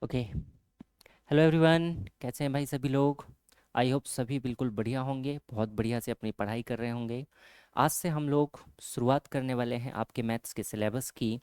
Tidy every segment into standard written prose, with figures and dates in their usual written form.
Okay. Hello everyone, कैसे हैं भाई सभी लोग। आई होप सभी बिल्कुल बढ़िया होंगे, बहुत बढ़िया से अपनी पढ़ाई कर रहे होंगे। आज से हम लोग शुरुआत करने वाले हैं आपके मैथ्स के सिलेबस की,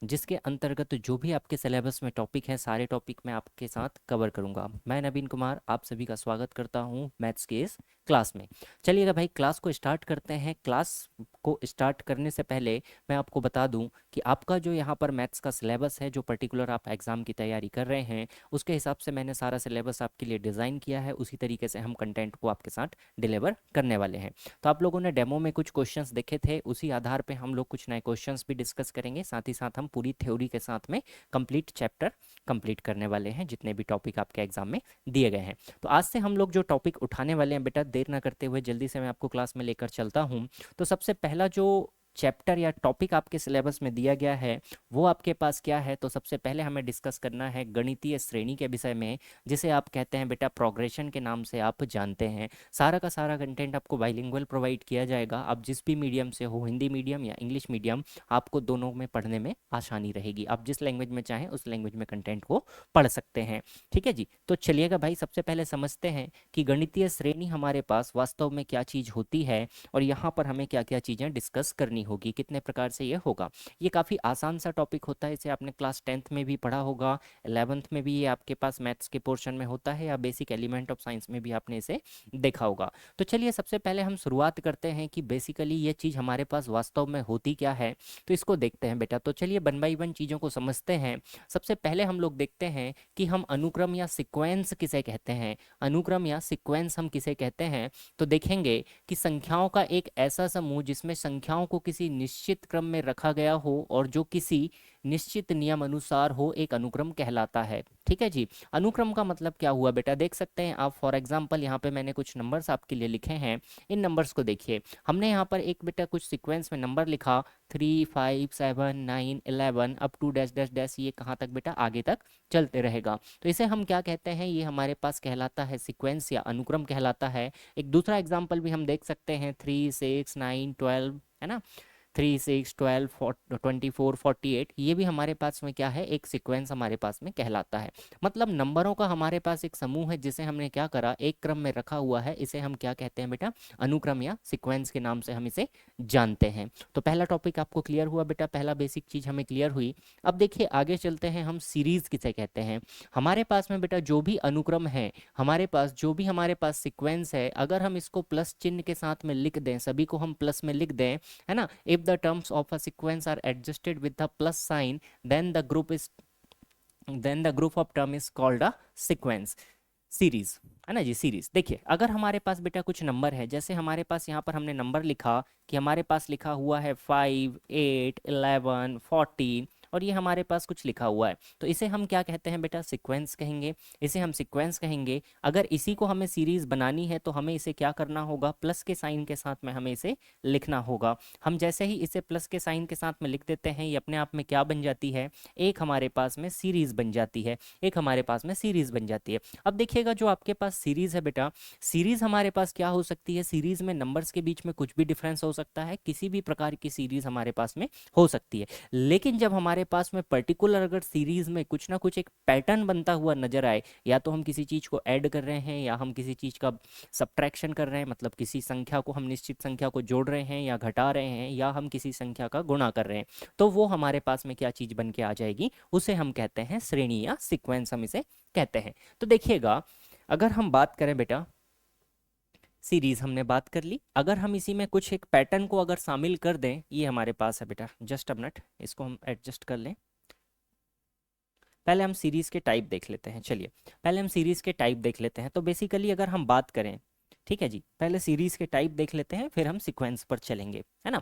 जिसके अंतर्गत जो भी आपके सिलेबस में टॉपिक हैं सारे टॉपिक मैं आपके साथ कवर करूंगा। मैं नवीन कुमार आप सभी का स्वागत करता हूं मैथ्स के इस क्लास में। चलिएगा भाई, क्लास को स्टार्ट करते हैं। क्लास को स्टार्ट करने से पहले मैं आपको बता दूं कि आपका जो यहाँ पर मैथ्स का सिलेबस है, जो पर्टिकुलर आप एग्ज़ाम की तैयारी कर रहे हैं, उसके हिसाब से मैंने सारा सिलेबस आपके लिए डिज़ाइन किया है। उसी तरीके से हम कंटेंट को आपके साथ डिलीवर करने वाले हैं। तो आप लोगों ने डेमो में कुछ क्वेश्चंस देखे थे, उसी आधार पे हम लोग कुछ नए क्वेश्चंस भी डिस्कस करेंगे। साथ ही साथ हम पूरी थ्योरी के साथ में कंप्लीट चैप्टर कंप्लीट करने वाले हैं, जितने भी टॉपिक आपके एग्जाम में दिए गए हैं। तो आज से हम लोग जो टॉपिक उठाने वाले हैं बेटा, देर ना करते हुए जल्दी से मैं आपको क्लास में लेकर चलता हूँ। तो सबसे पहला जो चैप्टर या टॉपिक आपके सिलेबस में दिया गया है वो आपके पास क्या है, तो सबसे पहले हमें डिस्कस करना है गणितीय श्रेणी के विषय में, जिसे आप कहते हैं बेटा प्रोग्रेशन के नाम से आप जानते हैं। सारा का सारा कंटेंट आपको बाइलिंगुअल प्रोवाइड किया जाएगा। आप जिस भी मीडियम से हो, हिंदी मीडियम या इंग्लिश मीडियम, आपको दोनों में पढ़ने में आसानी रहेगी। आप जिस लैंग्वेज में चाहें उस लैंग्वेज में कंटेंट को पढ़ सकते हैं। ठीक है जी, तो चलिएगा भाई, सबसे पहले समझते हैं कि गणितीय श्रेणी हमारे पास वास्तव में क्या चीज़ होती है और यहाँ पर हमें क्या क्या चीज़ें डिस्कस करनी होगी, कितने प्रकार से ये होगा। ये काफ़ी आसान सा टॉपिक होता है, इसे आपने क्लास 10th में भी पढ़ा होगा, 11th में भी ये आपके पास मैथ्स के पोर्शन में होता है, या बेसिक एलिमेंट ऑफ साइंस में भी आपने इसे देखा होगा। तो चलिए सबसे पहले हम शुरुआत करते हैं कि बेसिकली ये चीज़ हमारे पास वास्तव में होती क्या है, तो इसको देखते हैं बेटा। तो चलिए वन बाई वन चीज़ों को समझते हैं। सबसे पहले हम लोग देखते हैं कि हम अनुक्रम या सिक्वेंस किसे कहते हैं। अनुक्रम या सिक्वेंस हम किसे कहते हैं, तो देखेंगे कि संख्याओं का एक ऐसा समूह जिसमें संख्याओं को किसी निश्चित क्रम में रखा गया हो और जो किसी निश्चित नियम अनुसार हो, एक अनुक्रम कहलाता है। ठीक है जी। अनुक्रम का मतलब क्या हुआ बेटा, देख सकते हैं आप। फॉर एग्जांपल यहाँ पे मैंने कुछ नंबर्स आपके लिए लिखे हैं। इन नंबर्स को देखिए, हमने यहाँ पर एक बेटा कुछ सीक्वेंस में नंबर लिखा, 3 5 7 9 11 up to dash dash dash, ये कहाँ तक बेटा, आगे तक चलते रहेगा। तो इसे हम क्या कहते हैं, ये हमारे पास कहलाता है सीक्वेंस या अनुक्रम कहलाता है। एक दूसरा एग्जाम्पल भी हम देख सकते हैं, 3 6 9 12, है ना। 3 6 12 24 48, ये भी हमारे पास में क्या है, एक सीक्वेंस हमारे पास में कहलाता है। मतलब नंबरों का हमारे पास एक समूह है जिसे हमने क्या करा, एक क्रम में रखा हुआ है। इसे हम क्या कहते हैं बेटा, अनुक्रम या सीक्वेंस के नाम से हम इसे जानते हैं। तो पहला टॉपिक आपको क्लियर हुआ बेटा, पहला बेसिक चीज हमें क्लियर हुई। अब देखिए आगे चलते हैं, हम सीरीज किसे कहते हैं। हमारे पास में बेटा जो भी अनुक्रम है, हमारे पास जो भी हमारे पास सीक्वेंस है, अगर हम इसको प्लस चिन्ह के साथ में लिख दें, सभी को हम प्लस में लिख दें, है ना, if the terms of a sequence are adjusted with the plus sign, then the group is then the group of term is called a sequence, series, है ना जी। सीरीज देखिए, अगर हमारे पास बेटा कुछ नंबर है, जैसे हमारे पास यहाँ पर हमने नंबर लिखा कि हमारे पास लिखा हुआ है 5 8 11 14, और ये हमारे पास कुछ लिखा हुआ है, तो इसे हम क्या कहते हैं बेटा, सीक्वेंस कहेंगे। इसे हम सीक्वेंस कहेंगे। अगर इसी को हमें सीरीज बनानी है तो हमें इसे क्या करना होगा, प्लस के साइन के साथ में हमें इसे लिखना होगा। हम जैसे ही इसे प्लस के साइन के साथ में लिख देते हैं, ये अपने आप में क्या बन जाती है, एक हमारे पास में सीरीज बन जाती है। एक हमारे पास में सीरीज बन जाती है। अब देखिएगा, जो आपके पास सीरीज है बेटा, सीरीज हमारे पास क्या हो सकती है, सीरीज में नंबर्स के बीच में कुछ भी डिफरेंस हो सकता है, किसी भी प्रकार की सीरीज हमारे पास में हो सकती है। लेकिन जब हमारे पास में पर्टिकुलर अगर सीरीज में कुछ ना कुछ एक पैटर्न बनता हुआ नजर आए, या तो हम किसी चीज को ऐड कर रहे हैं या हम किसी चीज का सब्ट्रैक्शन कर रहे हैं, मतलब किसी संख्या को हम निश्चित संख्या को जोड़ रहे हैं या घटा रहे हैं, या हम किसी संख्या का गुणा कर रहे हैं, तो वो हमारे पास में क्या चीज बन के आ जाएगी, उसे हम कहते हैं श्रेणी या सीक्वेंस, हम इसे कहते हैं। तो देखिएगा, अगर हम बात करें बेटा, सीरीज हमने बात कर ली, अगर हम इसी में कुछ एक पैटर्न को अगर शामिल कर दें, ये हमारे पास है बेटा, जस्ट अ मिनट, इसको हम एडजस्ट कर लें। पहले हम सीरीज के टाइप देख लेते हैं। चलिए पहले हम सीरीज के टाइप देख लेते हैं। तो बेसिकली अगर हम बात करें, ठीक है जी, पहले सीरीज के टाइप देख लेते हैं, फिर हम सीक्वेंस पर चलेंगे, है ना।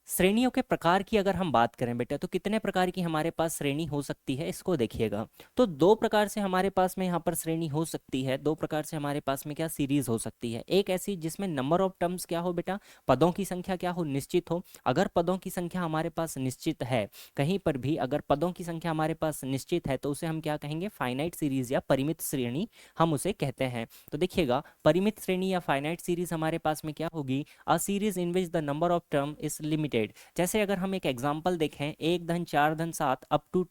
श्रेणियों के प्रकार की अगर हम बात करें बेटा, तो कितने प्रकार की हमारे पास श्रेणी हो सकती है, इसको देखिएगा। तो दो प्रकार से हमारे पास में यहाँ पर श्रेणी हो सकती है, दो प्रकार से हमारे पास में क्या सीरीज हो सकती है। एक ऐसी जिसमें नंबर ऑफ टर्म्स क्या हो बेटा, पदों की संख्या क्या हो, निश्चित हो। अगर पदों की संख्या हमारे पास निश्चित है, कहीं पर भी अगर पदों की संख्या हमारे पास निश्चित है, तो उसे हम क्या कहेंगे, फाइनाइट सीरीज या परिमित श्रेणी हम उसे कहते हैं। तो देखिएगा, परिमित श्रेणी या फाइनाइट सीरीज हमारे पास में क्या होगी, a series in which the number of term is limited. जैसे अगर हम एक एग्जांपल देखें, 1 धन 4 धन 7 up to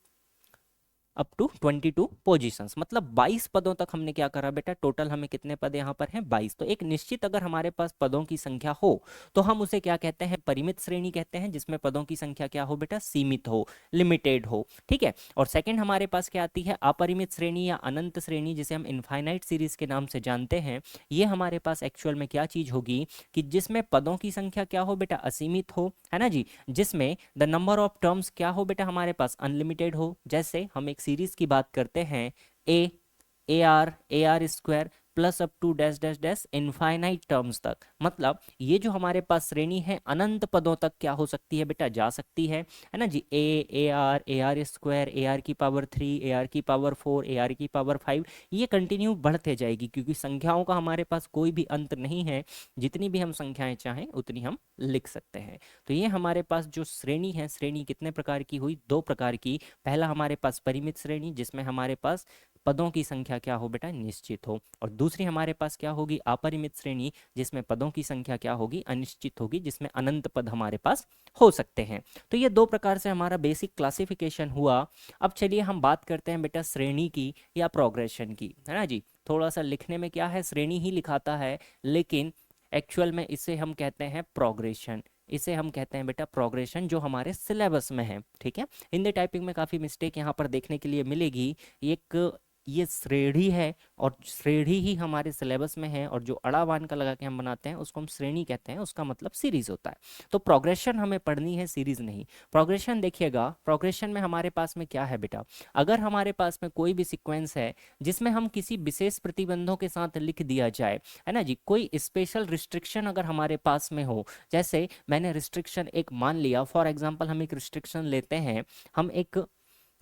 up to 22 positions, मतलब 22 पदों तक हमने क्या करा बेटा, टोटल हमें कितने पद यहाँ पर हैं, 22। तो एक निश्चित अगर हमारे पास पदों की संख्या हो तो हम उसे क्या कहते हैं, परिमित श्रेणी कहते हैं, जिसमें पदों की संख्या क्या हो बेटा, सीमित हो, लिमिटेड हो, ठीक है। और सेकंड हमारे पास क्या आती है, अपरिमित श्रेणी या अनंत श्रेणी, जिसे हम इनफाइनाइट सीरीज के नाम से जानते हैं। ये हमारे पास एक्चुअल में क्या चीज होगी कि जिसमें पदों की संख्या क्या हो बेटा, असीमित हो, है ना जी, जिसमें द नंबर ऑफ टर्म्स क्या हो बेटा हमारे पास, अनलिमिटेड हो। जैसे हम एक सीरीज की बात करते हैं, a r square plus up to dash dash dash infinite terms तक, मतलब ये जो हमारे पास श्रेणी है अनंत पदों तक क्या हो सकती है बेटा, जा सकती है ना जी। ए r square, AR⁻³ AR⁻⁴ AR⁻5, ये कंटिन्यू बढ़ते जाएगी, क्योंकि संख्याओं का हमारे पास कोई भी अंत नहीं है, जितनी भी हम संख्याएं चाहें उतनी हम लिख सकते हैं। तो ये हमारे पास जो श्रेणी है, श्रेणी कितने प्रकार की हुई, दो प्रकार की। पहला हमारे पास परिमित श्रेणी, जिसमें हमारे पास पदों की संख्या क्या हो बेटा, निश्चित हो। और दूसरी हमारे पास क्या होगी, अपरिमित श्रेणी, जिसमें पदों की संख्या क्या होगी, अनिश्चित होगी, जिसमें अनंत पद हमारे पास हो सकते हैं। तो ये दो प्रकार से हमारा बेसिक क्लासिफिकेशन हुआ। अब चलिए हम बात करते हैं बेटा श्रेणी की या प्रोग्रेशन की, है ना जी। थोड़ा सा लिखने में क्या है, श्रेणी ही लिखाता है, लेकिन एक्चुअल में इसे हम कहते हैं प्रोग्रेशन, इसे हम कहते हैं बेटा प्रोग्रेशन, जो हमारे सिलेबस में है, ठीक है। हिंदी टाइपिंग में काफ़ी मिस्टेक यहाँ पर देखने के लिए मिलेगी। एक ये श्रेणी है, और श्रेणी ही हमारे सिलेबस में है, और जो अड़ावान का लगा के हम बनाते हैं उसको हम श्रेणी कहते हैं, उसका मतलब सीरीज होता है। तो प्रोग्रेशन हमें पढ़नी है, सीरीज नहीं। प्रोग्रेशन देखिएगा, प्रोग्रेशन में हमारे पास में क्या है बेटा, अगर हमारे पास में कोई भी सीक्वेंस है जिसमें हम किसी विशेष प्रतिबंधों के साथ लिख दिया जाए, है ना जी, कोई स्पेशल रिस्ट्रिक्शन अगर हमारे पास में हो, जैसे मैंने रिस्ट्रिक्शन एक मान लिया, फॉर एग्जाम्पल हम एक रिस्ट्रिक्शन लेते हैं, हम एक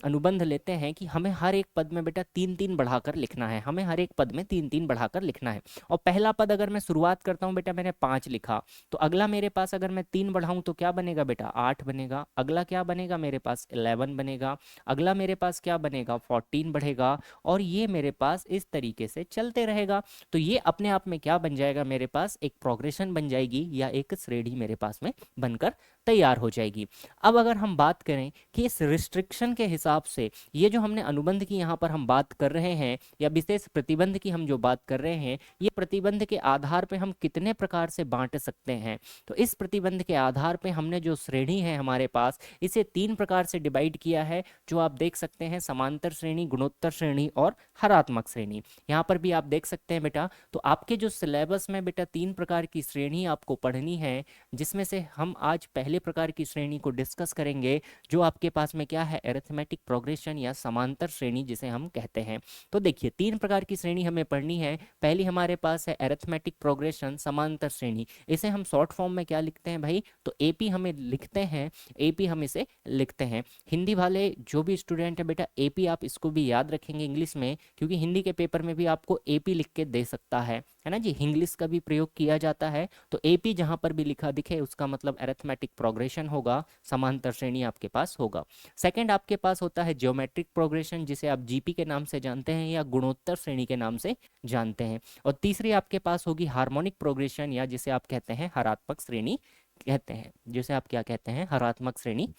अनुबंध लेते हैं कि हमें हर एक पद में बेटा 3 3 बढ़ाकर लिखना है, हमें हर एक पद में 3 3 बढ़ाकर लिखना है। और पहला पद अगर मैं शुरुआत करता हूं बेटा, मैंने 5 लिखा, तो अगला मेरे पास अगर मैं 3 बढ़ाऊं तो क्या बनेगा बेटा, 8 बनेगा। अगला क्या बनेगा मेरे पास, 11 बनेगा। अगला मेरे पास क्या बनेगा, 14 बढ़ेगा। और ये मेरे पास इस तरीके से चलते रहेगा। तो ये अपने आप में क्या बन जाएगा, मेरे पास एक प्रोग्रेशन बन जाएगी, या एक श्रेणी मेरे पास में बनकर तैयार हो जाएगी। अब अगर हम बात करें कि इस रिस्ट्रिक्शन के हिसाब से ये जो हमने अनुबंध की यहाँ पर हम बात कर रहे हैं, या विशेष प्रतिबंध की हम जो बात कर रहे हैं, ये प्रतिबंध के आधार पे हम कितने प्रकार से बांट सकते हैं। तो इस प्रतिबंध के आधार पे हमने जो श्रेणी है हमारे पास, इसे 3 प्रकार से डिवाइड किया है, जो आप देख सकते हैं, समांतर श्रेणी, गुणोत्तर श्रेणी और हरात्मक श्रेणी। यहाँ पर भी आप देख सकते हैं बेटा। तो आपके जो सिलेबस में बेटा 3 प्रकार की श्रेणी आपको पढ़नी है, जिसमें से हम आज पहले प्रकार की श्रेणी को डिस्कस करेंगे, जो आपके पास में क्या है, अरिथमेटिक प्रोग्रेशन या समांतर श्रेणी जिसे हम कहते हैं। तो देखिए 3 प्रकार की श्रेणी हमें पढ़नी है। पहली हमारे पास है अरिथमेटिक प्रोग्रेशन, समांतर श्रेणी। इसे हम शॉर्ट फॉर्म में क्या लिखते हैं भाई, तो एपी हमें लिखते हैं, एपी हम इसे लिखते हैं। हिंदी वाले जो भी स्टूडेंट है बेटा, एपी आप इसको भी याद रखेंगे इंग्लिश में, क्योंकि हिंदी के पेपर में भी आपको एपी लिख के दे सकता है ना जी, इंग्लिश का भी प्रयोग किया जाता है। तो एपी जहां पर भी लिखा दिखे उसका मतलब अरिथमेटिक प्रोग्रेशन होगा, समांतर श्रेणी आपके पास होगा। सेकंड आपके पास होता है ज्योमेट्रिक प्रोग्रेशन, जिसे आप जीपी के नाम से जानते हैं या गुणोत्तर श्रेणी के नाम से जानते हैं। और तीसरी आपके पास होगी हार्मोनिक प्रोग्रेशन, या जिसे आप कहते हैं हरात्मक श्रेणी कहते हैं, जिसे आप क्या कहते हैं, हरात्मक श्रेणी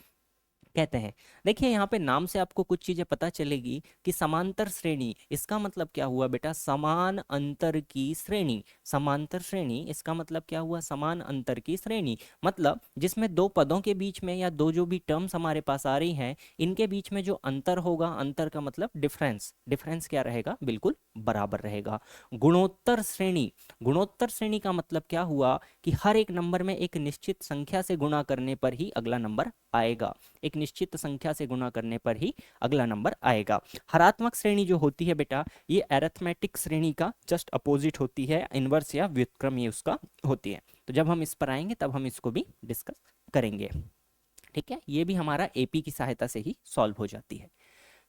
कहते हैं। देखिए यहाँ पे नाम से आपको कुछ चीजें पता चलेगी कि समांतर श्रेणी, इसका मतलब क्या हुआ बेटा, समान अंतर की श्रेणी। समांतर श्रेणी इसका मतलब क्या हुआ, समान अंतर की श्रेणी, मतलब जिसमें दो पदों के बीच में या दो जो भी टर्म्स हमारे पास आ रही हैं, इनके बीच में जो अंतर होगा, अंतर का मतलब डिफरेंस, डिफरेंस क्या रहेगा, बिल्कुल बराबर रहेगा। गुणोत्तर श्रेणी, गुणोत्तर श्रेणी का मतलब क्या हुआ कि हर एक नंबर में एक निश्चित संख्या से गुणा करने पर ही अगला नंबर आएगा, एक निश्चित संख्या से गुणा करने पर ही अगला नंबर आएगा। हरात्मक श्रेणी जो होती है बेटा, ये अरिथमेटिक श्रेणी का जस्ट अपोजिट होती है, इनवर्स या व्युत्क्रम ये उसका होती है। तो जब हम इस पर आएंगे तब हम इसको भी डिस्कस करेंगे, ठीक है। ये भी हमारा एपी की सहायता से ही सॉल्व हो जाती है।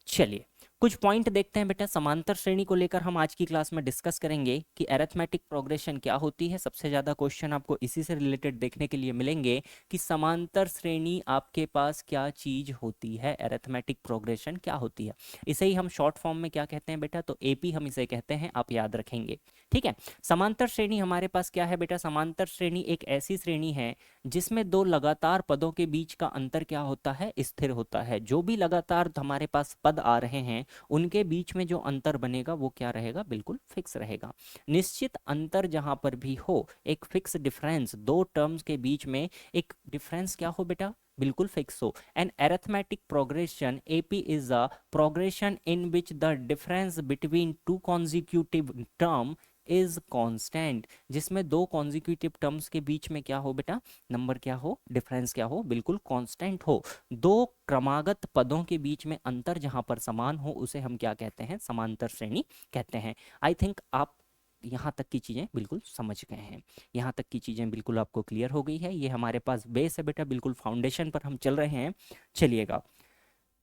चलिए कुछ पॉइंट देखते हैं बेटा, समांतर श्रेणी को लेकर हम आज की क्लास में डिस्कस करेंगे कि अरिथमेटिक प्रोग्रेशन क्या होती है। सबसे ज़्यादा क्वेश्चन आपको इसी से रिलेटेड देखने के लिए मिलेंगे कि समांतर श्रेणी आपके पास क्या चीज़ होती है, अरिथमेटिक प्रोग्रेशन क्या होती है। इसे ही हम शॉर्ट फॉर्म में क्या कहते हैं बेटा, तो एपी हम इसे कहते हैं, आप याद रखेंगे। ठीक है, समांतर श्रेणी हमारे पास क्या है बेटा, समांतर श्रेणी एक ऐसी श्रेणी है जिसमें दो लगातार पदों के बीच का अंतर क्या होता है, स्थिर होता है। जो भी लगातार हमारे पास पद आ रहे हैं उनके बीच में जो अंतर बनेगा वो क्या रहेगा, बिल्कुल फिक्स रहेगा। निश्चित अंतर जहां पर भी हो, एक फिक्स डिफरेंस, दो टर्म्स के बीच में एक डिफरेंस क्या हो बेटा, बिल्कुल फिक्स हो। An arithmetic progression AP is a progression in which the difference between two consecutive term is constant, जिसमें दो कॉन्जिक्यूटिव टर्म्स के बीच में क्या हो बेटा, नंबर क्या हो, डिफरेंस क्या हो, बिल्कुल कांस्टेंट हो। दो क्रमागत पदों के बीच में अंतर जहां पर समान हो उसे हम क्या कहते हैं, समांतर श्रेणी कहते हैं। आई थिंक आप यहाँ तक की चीज़ें बिल्कुल समझ गए हैं, यहाँ तक की चीज़ें बिल्कुल आपको क्लियर हो गई है। ये हमारे पास बेस है बेटा, बिल्कुल फाउंडेशन पर हम चल रहे हैं, चलिएगा।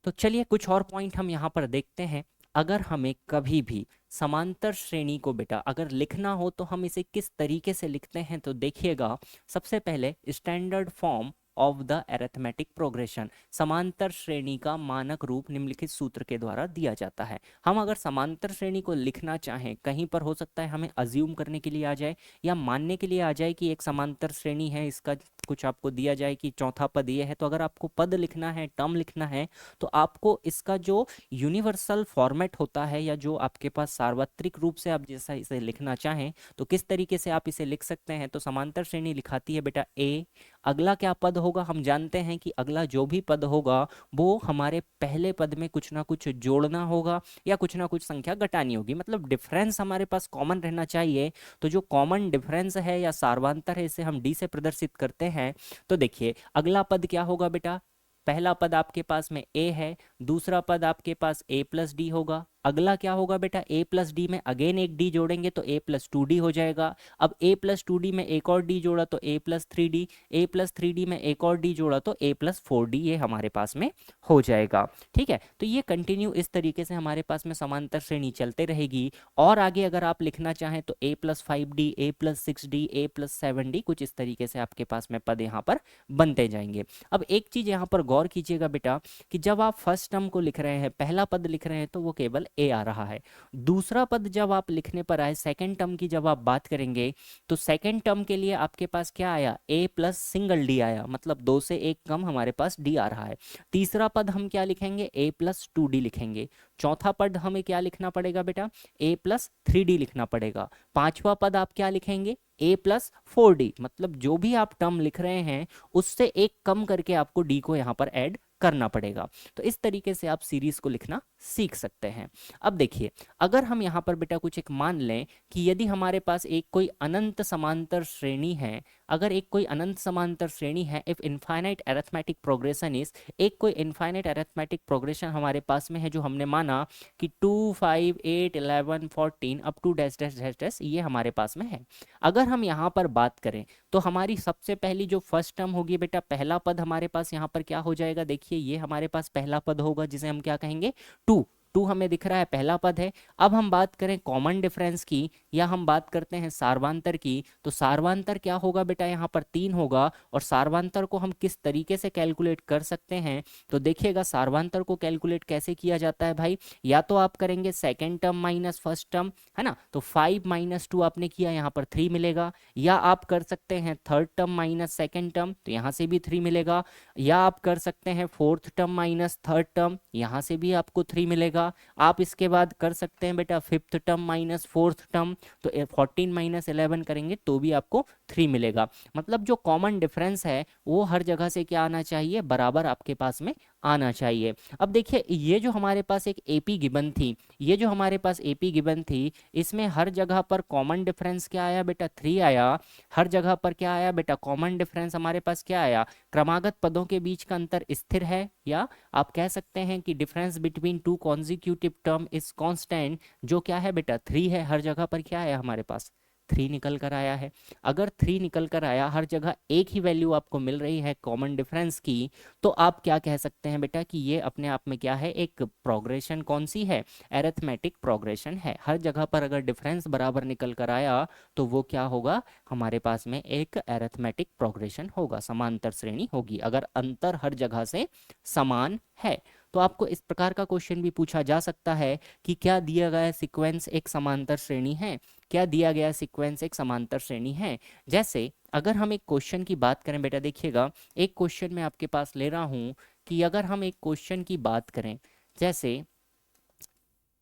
तो चलिए कुछ और पॉइंट हम यहाँ पर देखते हैं। अगर हमें कभी भी समांतर श्रेणी को बेटा अगर लिखना हो तो हम इसे किस तरीके से लिखते हैं, तो देखिएगा, सबसे पहले standard form of the arithmetic progression, समांतर श्रेणी का मानक रूप निम्नलिखित सूत्र के द्वारा दिया जाता है। हम अगर समांतर श्रेणी को लिखना चाहें, कहीं पर हो सकता है हमें अज्यूम करने के लिए आ जाए या मानने के लिए आ जाए कि एक समांतर श्रेणी है, इसका कुछ आपको दिया जाए कि चौथा पद ये है, तो अगर आपको पद लिखना है, टर्म लिखना है, तो आपको इसका जो यूनिवर्सल फॉर्मेट होता है या जो आपके पास सार्वत्रिक रूप से आप जैसा इसे लिखना चाहें तो किस तरीके से आप इसे लिख सकते हैं। तो समांतर श्रेणी लिखाती है बेटा ए, अगला क्या पद होगा, हम जानते हैं कि अगला जो भी पद होगा वो हमारे पहले पद में कुछ ना कुछ जोड़ना होगा या कुछ ना कुछ संख्या घटानी होगी, मतलब डिफरेंस हमारे पास कॉमन रहना चाहिए। तो जो कॉमन डिफरेंस है या सार्वंतर है इसे हम डी से प्रदर्शित करते हैं। तो देखिए अगला पद क्या होगा बेटा, पहला पद आपके पास में a है, दूसरा पद आपके पास a प्लस डी होगा, अगला क्या होगा बेटा, a प्लस डी में अगेन एक d जोड़ेंगे तो a प्लस टू डी हो जाएगा। अब a प्लस टू डी में एक और d जोड़ा तो a plus three D, a plus three D में एक और d जोड़ा तो a प्लस फोर डी, ये हमारे पास में हो जाएगा। ठीक है, तो ये कंटिन्यू इस तरीके से हमारे पास में समांतर श्रेणी चलते रहेगी। और आगे अगर आप लिखना चाहें तो a plus five D, a plus six D, a plus seven D, कुछ इस तरीके से आपके पास में पद यहाँ पर बनते जाएंगे। अब एक चीज यहाँ पर गौर कीजिएगा बेटा कि जब आप फर्स्ट टर्म को लिख रहे हैं, पहला पद लिख रहे हैं तो वो केवल a आ रहा है। दूसरा पद जब आप लिखने पर आए, सेकंड टर्म की जब आप बात करेंगे तो सेकंड टर्म के लिए आपके पास क्या आया, a प्लस सिंगल डी आया, मतलब दो से एक कम हमारे पास d आ रहा है। तीसरा पद हम क्या लिखेंगे, a प्लस टू डी लिखेंगे। चौथा पद हमें क्या लिखना पड़ेगा बेटा, a प्लस थ्री डी लिखना पड़ेगा। पांचवा पद आप क्या लिखेंगे, a प्लस फोर डी, मतलब जो भी आप टर्म लिख रहे हैं उससे एक कम करके आपको d को यहाँ पर ऐड करना पड़ेगा। तो इस तरीके से आप सीरीज को लिखना सीख सकते हैं। अब देखिए अगर हम यहाँ पर बेटा कुछ एक मान लें कि यदि हमारे पास एक कोई अनंत समांतर श्रेणी है, अगर एक कोई अनंत समांतर श्रेणी है, if infinite arithmetic progression is, एक कोई इनफाइनाइट अरिथमेटिक प्रोग्रेशन हमारे पास में है जो हमने माना कि 2 5 8 11 14 up to dash dash dash dash, ये हमारे पास में है। अगर हम यहाँ पर बात करें तो हमारी सबसे पहली जो फर्स्ट टर्म होगी बेटा, पहला पद हमारे पास यहाँ पर क्या हो जाएगा, देखिए ये हमारे पास पहला पद होगा जिसे हम क्या कहेंगे, टू। टू हमें दिख रहा है पहला पद है। अब हम बात करें कॉमन डिफरेंस की या हम बात करते हैं सार्वांतर की, तो सार्वांतर क्या होगा बेटा, यहाँ पर तीन होगा। और सार्वांतर को हम किस तरीके से कैलकुलेट कर सकते हैं, तो देखिएगा सार्वांतर को कैलकुलेट कैसे किया जाता है भाई, या तो आप करेंगे second term minus first term, है ना, तो 5 माइनस टू आपने किया, यहाँ पर 3 मिलेगा। या आप कर सकते हैं third term minus second term, तो यहाँ से भी 3 मिलेगा। या आप कर सकते हैं fourth term minus third term, यहाँ से भी आपको 3 मिलेगा। आप इसके बाद कर सकते हैं बेटा fifth term minus fourth term, तो 14 माइनस 11 करेंगे तो भी आपको 3 मिलेगा। मतलब जो कॉमन डिफरेंस है वो हर जगह से क्या आना चाहिए, बराबर आपके पास में आना चाहिए। अब देखिए ये जो हमारे पास एक एपी गिवन थी, ये जो हमारे पास एपी गिवन थी, इसमें हर जगह पर कॉमन डिफरेंस क्या आया बेटा, 3 आया। हर जगह पर क्या आया बेटा, कॉमन डिफरेंस हमारे पास क्या आया, क्रमागत पदों के बीच का अंतर स्थिर है, या आप कह सकते हैं कि difference between two consecutive term is constant, जो क्या है बेटा 3 है। हर जगह पर क्या आया हमारे पास 3 निकल कर आया है। अगर 3 निकल कर आया, हर जगह एक ही वैल्यू आपको मिल रही है कॉमन डिफरेंस की, तो आप क्या कह सकते हैं बेटा कि ये अपने आप में क्या है, एक प्रोग्रेशन कौन सी है, एरिथमेटिक प्रोग्रेशन है। हर जगह पर अगर डिफरेंस बराबर निकल कर आया तो वो क्या होगा, हमारे पास में एक एरिथमेटिक प्रोग्रेशन होगा, समांतर श्रेणी होगी, अगर अंतर हर जगह से समान है। तो आपको इस प्रकार का क्वेश्चन भी पूछा जा सकता है कि क्या दिया गया सीक्वेंस एक समांतर श्रेणी है, क्या दिया गया सीक्वेंस एक समांतर श्रेणी है। जैसे अगर हम एक क्वेश्चन की बात करें बेटा, देखिएगा एक क्वेश्चन मैं आपके पास ले रहा हूं कि अगर हम एक क्वेश्चन की बात करें, जैसे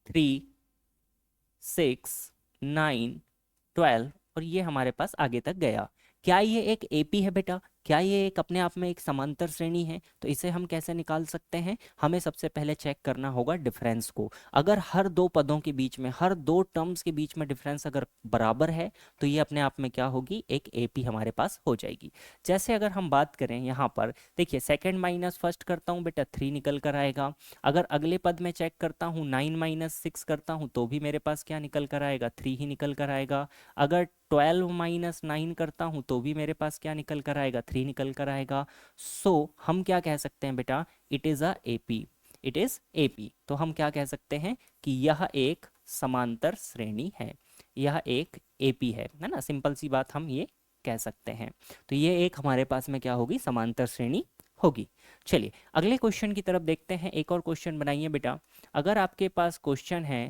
3, 6, 9, 12 और ये हमारे पास आगे तक गया, क्या ये एक एपी है बेटा, क्या ये एक अपने आप में एक समांतर श्रेणी है। तो इसे हम कैसे निकाल सकते हैं, हमें सबसे पहले चेक करना होगा डिफरेंस को। अगर हर दो पदों के बीच में, हर दो टर्म्स के बीच में डिफरेंस अगर बराबर है तो ये अपने आप में क्या होगी, एक एपी हमारे पास हो जाएगी। जैसे अगर हम बात करें यहाँ पर, देखिए सेकंड माइनस फर्स्ट करता हूँ बेटा, 3 निकल कर आएगा। अगर अगले पद में चेक करता हूँ, 9 माइनस 6 करता हूँ तो भी मेरे पास क्या निकल कर आएगा, 3 ही निकल कर आएगा। अगर 12 माइनस 9 करता हूं तो भी मेरे पास क्या निकल कर आएगा, 3 निकल कर आएगा। सो हम क्या कह सकते हैं बेटा, it is a AP, it is AP. तो हम क्या कह सकते हैं कि यह एक समांतर श्रेणी है, यह एक एपी है ना, सिंपल सी बात हम ये कह सकते हैं। तो ये एक हमारे पास में क्या होगी, समांतर श्रेणी होगी। चलिए अगले क्वेश्चन की तरफ देखते हैं। एक और क्वेश्चन बनाइए बेटा। अगर आपके पास क्वेश्चन है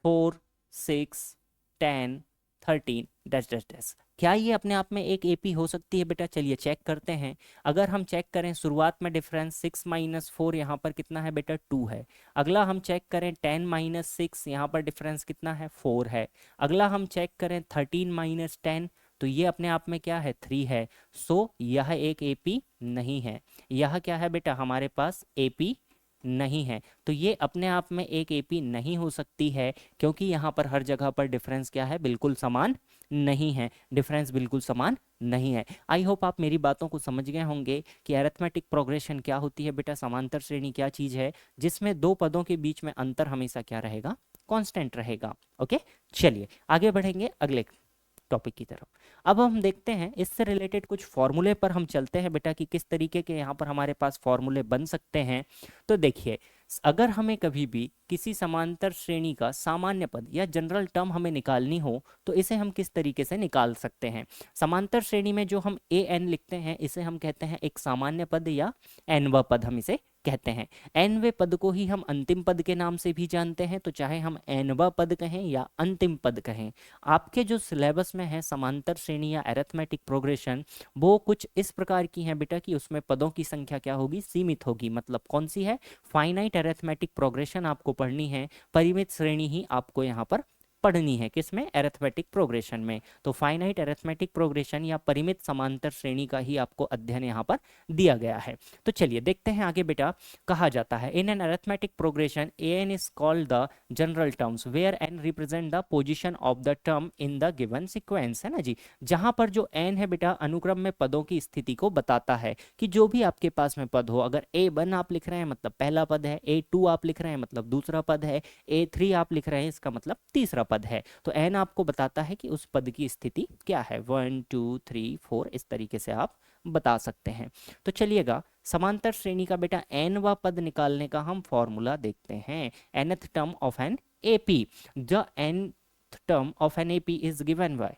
4, 6, 10, 13 डैश डैश डैश, क्या ये अपने आप में एक एपी हो सकती है बेटा, चलिए चेक करते हैं। अगर हम चेक करें शुरुआत में डिफरेंस 6 माइनस 4 यहाँ पर कितना है बेटा, 2 है। अगला हम चेक करें 10 माइनस 6, यहाँ पर डिफरेंस कितना है, 4 है। अगला हम चेक करें 13 माइनस 10, तो ये अपने आप में क्या है, 3 है। सो यह एक एपी नहीं है, यह क्या है बेटा, हमारे पास एपी नहीं है। तो ये अपने आप में एक एपी नहीं हो सकती है, क्योंकि यहाँ पर हर जगह पर डिफरेंस क्या है, बिल्कुल समान नहीं है, डिफरेंस बिल्कुल समान नहीं है। आई होप आप मेरी बातों को समझ गए होंगे कि अरिथमेटिक प्रोग्रेशन क्या होती है बेटा, समांतर श्रेणी क्या चीज़ है, जिसमें दो पदों के बीच में अंतर हमेशा क्या रहेगा, कांस्टेंट रहेगा। ओके, चलिए आगे बढ़ेंगे अगले टॉपिक की तरफ। अब हम देखते हैं इससे रिलेटेड कुछ फॉर्मूले पर हम चलते हैं बेटा कि किस तरीके के यहाँ पर हमारे पास फॉर्मूले बन सकते हैं। तो देखिए, अगर हमें कभी भी किसी समांतर श्रेणी का सामान्य पद या जनरल टर्म हमें निकालनी हो तो इसे हम किस तरीके से निकाल सकते हैं। समांतर श्रेणी में जो हम ए एन लिखते हैं इसे हम कहते हैं एक सामान्य पद या एनवा पद हम इसे कहते हैं। एनवे पद को ही हम अंतिम पद के नाम से भी जानते हैं, तो चाहे हम एनवा पद कहें या अंतिम पद कहें, आपके जो सिलेबस में है समांतर श्रेणी या अरिथमेटिक प्रोग्रेशन, वो कुछ इस प्रकार की है बेटा कि उसमें पदों की संख्या क्या होगी, सीमित होगी। मतलब कौन सी है, फाइनाइट अरिथमेटिक प्रोग्रेशन आपको पढ़नी है, परिमित श्रेणी ही आपको यहाँ पर पढ़नी है। किसमें, अरिथमेटिक प्रोग्रेशन में। तो फाइनाइट अरिथमेटिक प्रोग्रेशन या परिमित समांतर श्रेणी का ही आपको अध्ययन यहाँ पर दिया गया है। तो चलिए देखते हैं आगे बेटा। कहा जाता है in an arithmetic progression a N is called the general terms where n represent the position of the term in the given sequence, है ना जी। जहां पर जो एन है बेटा अनुक्रम में पदों की स्थिति को बताता है कि जो भी आपके पास में पद हो, अगर A1 आप लिख रहे हैं मतलब पहला पद है, A2 आप लिख रहे हैं मतलब दूसरा पद है, A3 आप लिख रहे हैं इसका मतलब तीसरा पद है। तो एन आपको बताता है कि उस पद की स्थिति क्या है, 1 2 3 4 इस तरीके से आप बता सकते हैं। तो चलिएगा समांतर श्रेणी का बेटा एनवा पद निकालने का हम फॉर्मूला देखते हैं। nth term of an AP, the nth term of an AP is given by,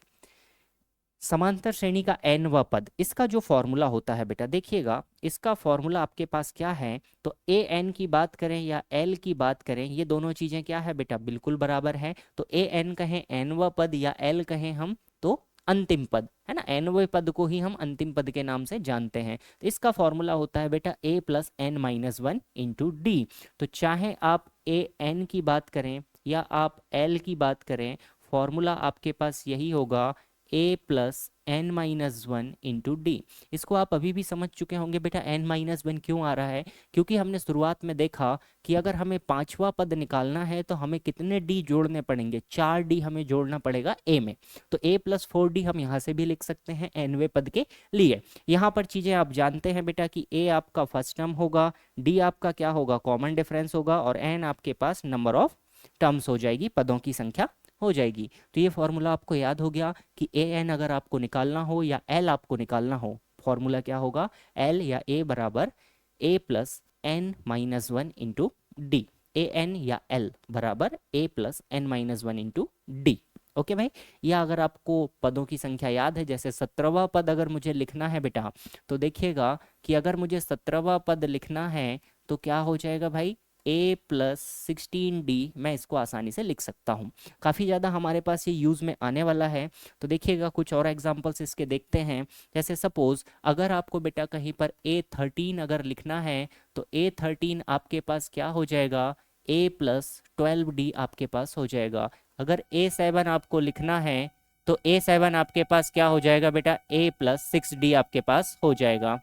समांतर श्रेणी का एनवा पद, इसका जो फॉर्मूला होता है बेटा, देखिएगा इसका फॉर्मूला आपके पास क्या है। तो ए एन की बात करें या एल की बात करें, ये दोनों चीजें क्या है बेटा, बिल्कुल बराबर है। तो ए एन कहें एनवा पद या एल कहें हम तो अंतिम पद, है ना, एनवे पद को ही हम अंतिम पद के नाम से जानते हैं। तो इसका फॉर्मूला होता है बेटा A plus N minus 1 into D. तो चाहे आप ए एन की बात करें या आप एल की बात करें, फॉर्मूला आपके पास यही होगा A plus N minus 1 into D. इसको आप अभी भी समझ चुके होंगे बेटा एन माइनस 1 क्यों आ रहा है, क्योंकि हमने शुरुआत में देखा कि अगर हमें पांचवा पद निकालना है तो हमें कितने डी जोड़ने पड़ेंगे, 4 डी हमें जोड़ना पड़ेगा ए में। तो ए प्लस 4 डी हम यहाँ से भी लिख सकते हैं एनवे पद के लिए। यहाँ पर चीजें आप जानते हैं बेटा कि ए आपका फर्स्ट टर्म होगा, डी आपका क्या होगा, कॉमन डिफरेंस होगा, और एन आपके पास नंबर ऑफ टर्म्स हो जाएगी, पदों की संख्या हो जाएगी। तो ये फॉर्मूला आपको याद हो गया कि ए एन अगर आपको निकालना हो या एल आपको निकालना हो, फॉर्मूला क्या होगा, एल या ए बराबर A plus N minus one into D. A N या एल बराबर A plus N minus one into D. Okay भाई, या अगर आपको पदों की संख्या याद है, जैसे 17वां पद अगर मुझे लिखना है बेटा, तो देखिएगा कि अगर मुझे 17वां पद लिखना है तो क्या हो जाएगा भाई, a प्लस 16d, मैं इसको आसानी से लिख सकता हूँ। काफ़ी ज़्यादा हमारे पास ये यूज़ में आने वाला है। तो देखिएगा कुछ और एग्जांपल्स इसके देखते हैं। जैसे सपोज अगर आपको बेटा कहीं पर a13 अगर लिखना है तो a13 आपके पास क्या हो जाएगा, a प्लस 12d आपके पास हो जाएगा। अगर a7 आपको लिखना है तो a7 आपके पास क्या हो जाएगा बेटा, a प्लस 6d आपके पास हो जाएगा।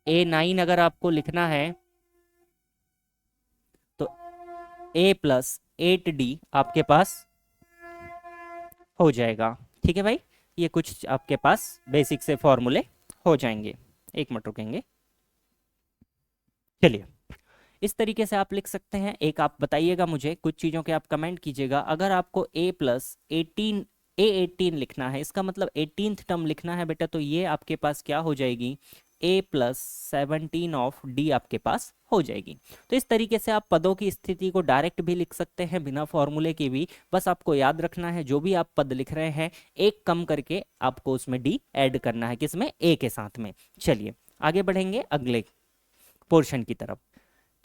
a9 अगर आपको लिखना है तो a प्लस 8d आपके पास हो जाएगा। ठीक है भाई, ये कुछ आपके पास बेसिक से फॉर्मूले हो जाएंगे। एक मिनट रुकेंगे। चलिए, इस तरीके से आप लिख सकते हैं। एक आप बताइएगा मुझे, कुछ चीज़ों के आप कमेंट कीजिएगा। अगर आपको a प्लस 18 a18 लिखना है, इसका मतलब 18th टर्म लिखना है बेटा, तो ये आपके पास क्या हो जाएगी, a प्लस 17 ऑफ d आपके पास हो जाएगी। तो इस तरीके से आप पदों की स्थिति को डायरेक्ट भी लिख सकते हैं बिना फॉर्मूले के भी। बस आपको याद रखना है जो भी आप पद लिख रहे हैं एक कम करके आपको उसमें d ऐड करना है, किसमें, a के साथ में। चलिए आगे बढ़ेंगे अगले पोर्शन की तरफ।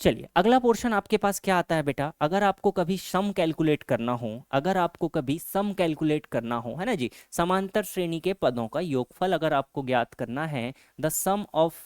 चलिए अगला पोर्शन आपके पास क्या आता है बेटा, अगर आपको कभी सम कैलकुलेट करना हो, अगर आपको कभी सम कैलकुलेट करना हो, है ना जी, समांतर श्रेणी के पदों का योगफल अगर आपको ज्ञात करना है, the sum of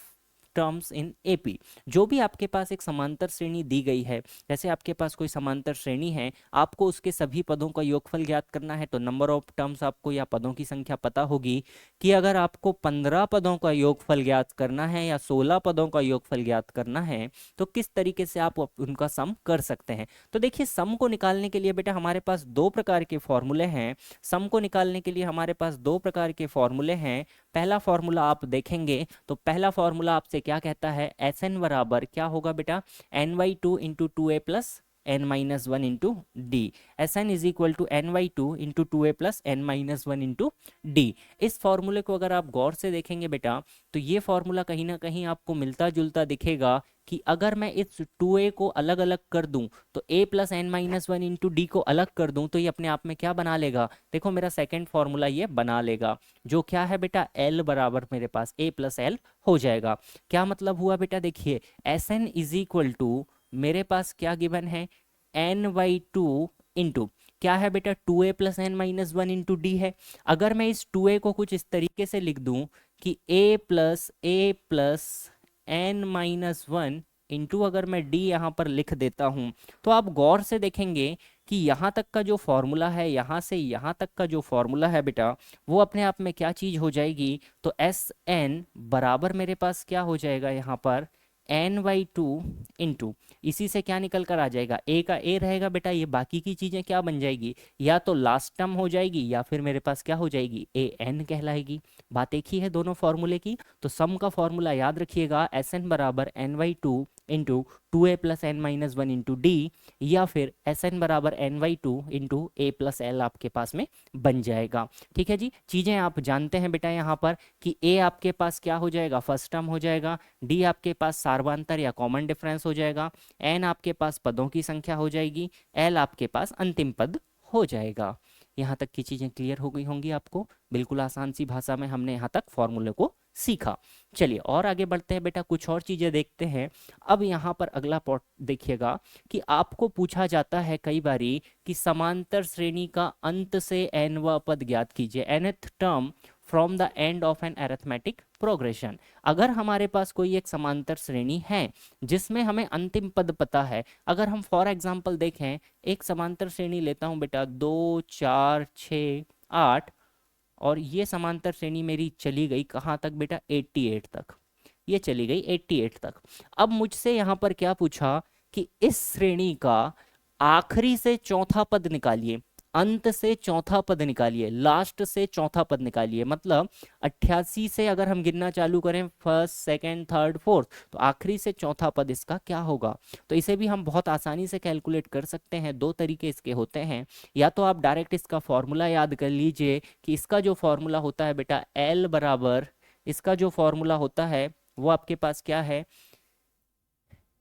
terms in AP. जो भी आपके पास एक समांतर श्रेणी दी गई है, जैसे आपके पास कोई समांतर श्रेणी है, आपको उसके सभी पदों का योगफल ज्ञात करना है, तो नंबर ऑफ टर्म्स आपको या पदों की संख्या पता होगी कि अगर आपको 15 पदों का योगफल ज्ञात करना है या 16 पदों का योगफल ज्ञात करना है, तो किस तरीके से आप उनका सम कर सकते हैं। तो देखिए, सम को निकालने के लिए बेटा हमारे पास दो प्रकार के फॉर्मूले हैं। सम को निकालने के लिए हमारे पास दो प्रकार के फॉर्मूले हैं। पहला फॉर्मूला आप देखेंगे तो पहला फॉर्मूला आपसे क्या कहता है, एस एन बराबर क्या होगा बेटा, n by two into two A plus N minus one into d. S n is equal to n by two into two A plus N minus one into d. इस फॉर्मूले को अगर आप गौर से देखेंगे बेटा, तो ये फॉर्मूला कहीं ना कहीं आपको मिलता जुलता दिखेगा कि अगर मैं इस 2a को अलग अलग कर दूं, तो a plus N minus one into d को अलग कर दूं, तो ये अपने आप में क्या बना लेगा, देखो मेरा सेकेंड फॉर्मूला ये बना लेगा, जो क्या है बेटा, l बराबर मेरे पास a प्लस एल हो जाएगा। क्या मतलब हुआ बेटा, देखिए s n is equal to मेरे पास क्या गिवन है, एन वाई टू इंटू क्या है बेटा, 2a plus N minus one into d है। अगर मैं इस 2a को कुछ इस तरीके से लिख दूं कि a plus N minus one into अगर मैं डी यहाँ पर लिख देता हूँ, तो आप गौर से देखेंगे कि यहाँ तक का जो फॉर्मूला है, यहाँ से यहाँ तक का जो फॉर्मूला है बेटा, वो अपने आप में क्या चीज़ हो जाएगी, तो एस एन बराबर मेरे पास क्या हो जाएगा यहाँ पर, एन वाई टू इंटू इसी से क्या निकल कर आ जाएगा, ए का ए रहेगा बेटा, ये बाकी की चीज़ें क्या बन जाएगी, या तो लास्ट टर्म हो जाएगी या फिर मेरे पास क्या हो जाएगी, ए एन कहलाएगी। बात एक ही है दोनों फॉर्मूले की। तो सम का फॉर्मूला याद रखिएगा, एस एन बराबर N by two into two A plus N minus one into D, या फिर एस एन बराबर N by two into A plus L आपके पास में बन जाएगा। ठीक है जी, चीज़ें आप जानते हैं बेटा यहाँ पर कि ए आपके पास क्या हो जाएगा, फर्स्ट टर्म हो जाएगा, डी आपके पास सार्वंतर या कॉमन डिफरेंस हो जाएगा, एन आपके पास पदों की संख्या हो जाएगी, एल आपके पास अंतिम पद हो जाएगा। यहाँ तक की चीज़ें क्लियर हो गई होंगी आपको, बिल्कुल आसान सी भाषा में हमने यहाँ तक फॉर्मूले को सीखा। चलिए और आगे बढ़ते हैं बेटा, कुछ और चीज़ें देखते हैं। अब यहाँ पर अगला पॉट देखिएगा कि आपको पूछा जाता है कई बारी कि समांतर श्रेणी का अंत से nवां पद ज्ञात कीजिए, nth term from the end of an arithmetic progression. अगर हमारे पास कोई एक समांतर श्रेणी है जिसमें हमें अंतिम पद पता है, अगर हम फॉर एग्जांपल देखें, एक समांतर श्रेणी लेता हूं बेटा, 2 4 6 8, और ये समांतर श्रेणी मेरी चली गई कहाँ तक बेटा, 88 तक, ये चली गई 88 तक। अब मुझसे यहाँ पर क्या पूछा कि इस श्रेणी का आखिरी से चौथा पद निकालिए। अंत से चौथा पद निकालिए, लास्ट से चौथा पद निकालिए। मतलब 88 से अगर हम गिनना चालू करें, फर्स्ट सेकंड थर्ड फोर्थ, तो आखिरी से चौथा पद इसका क्या होगा। तो इसे भी हम बहुत आसानी से कैलकुलेट कर सकते हैं। दो तरीके इसके होते हैं, या तो आप डायरेक्ट इसका फॉर्मूला याद कर लीजिए कि इसका जो फॉर्मूला होता है बेटा एल बराबर, इसका जो फॉर्मूला होता है वो आपके पास क्या है,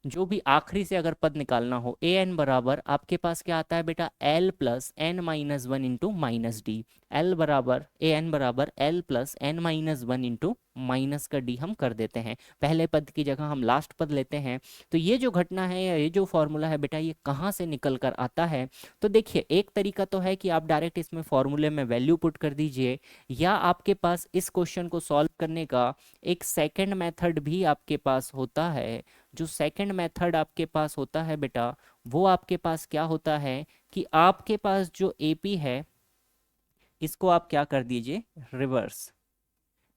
जो भी आखिरी से अगर पद निकालना हो, ए एन बराबर आपके पास क्या आता है बेटा l plus N minus one into minus d. L बराबर ए एन बराबर l plus N minus one into minus का डी हम कर देते हैं, पहले पद की जगह हम लास्ट पद लेते हैं। तो ये जो घटना है या ये जो फॉर्मूला है बेटा, ये कहाँ से निकल कर आता है। तो देखिए, एक तरीका तो है कि आप डायरेक्ट इसमें फॉर्मूले में वैल्यू पुट कर दीजिए, या आपके पास इस क्वेश्चन को सॉल्व करने का एक सेकंड मेथड भी आपके पास होता है। जो सेकंड मेथड आपके पास होता है बेटा, वो आपके पास क्या होता है कि आपके पास जो एपी है इसको आप क्या कर दीजिए, रिवर्स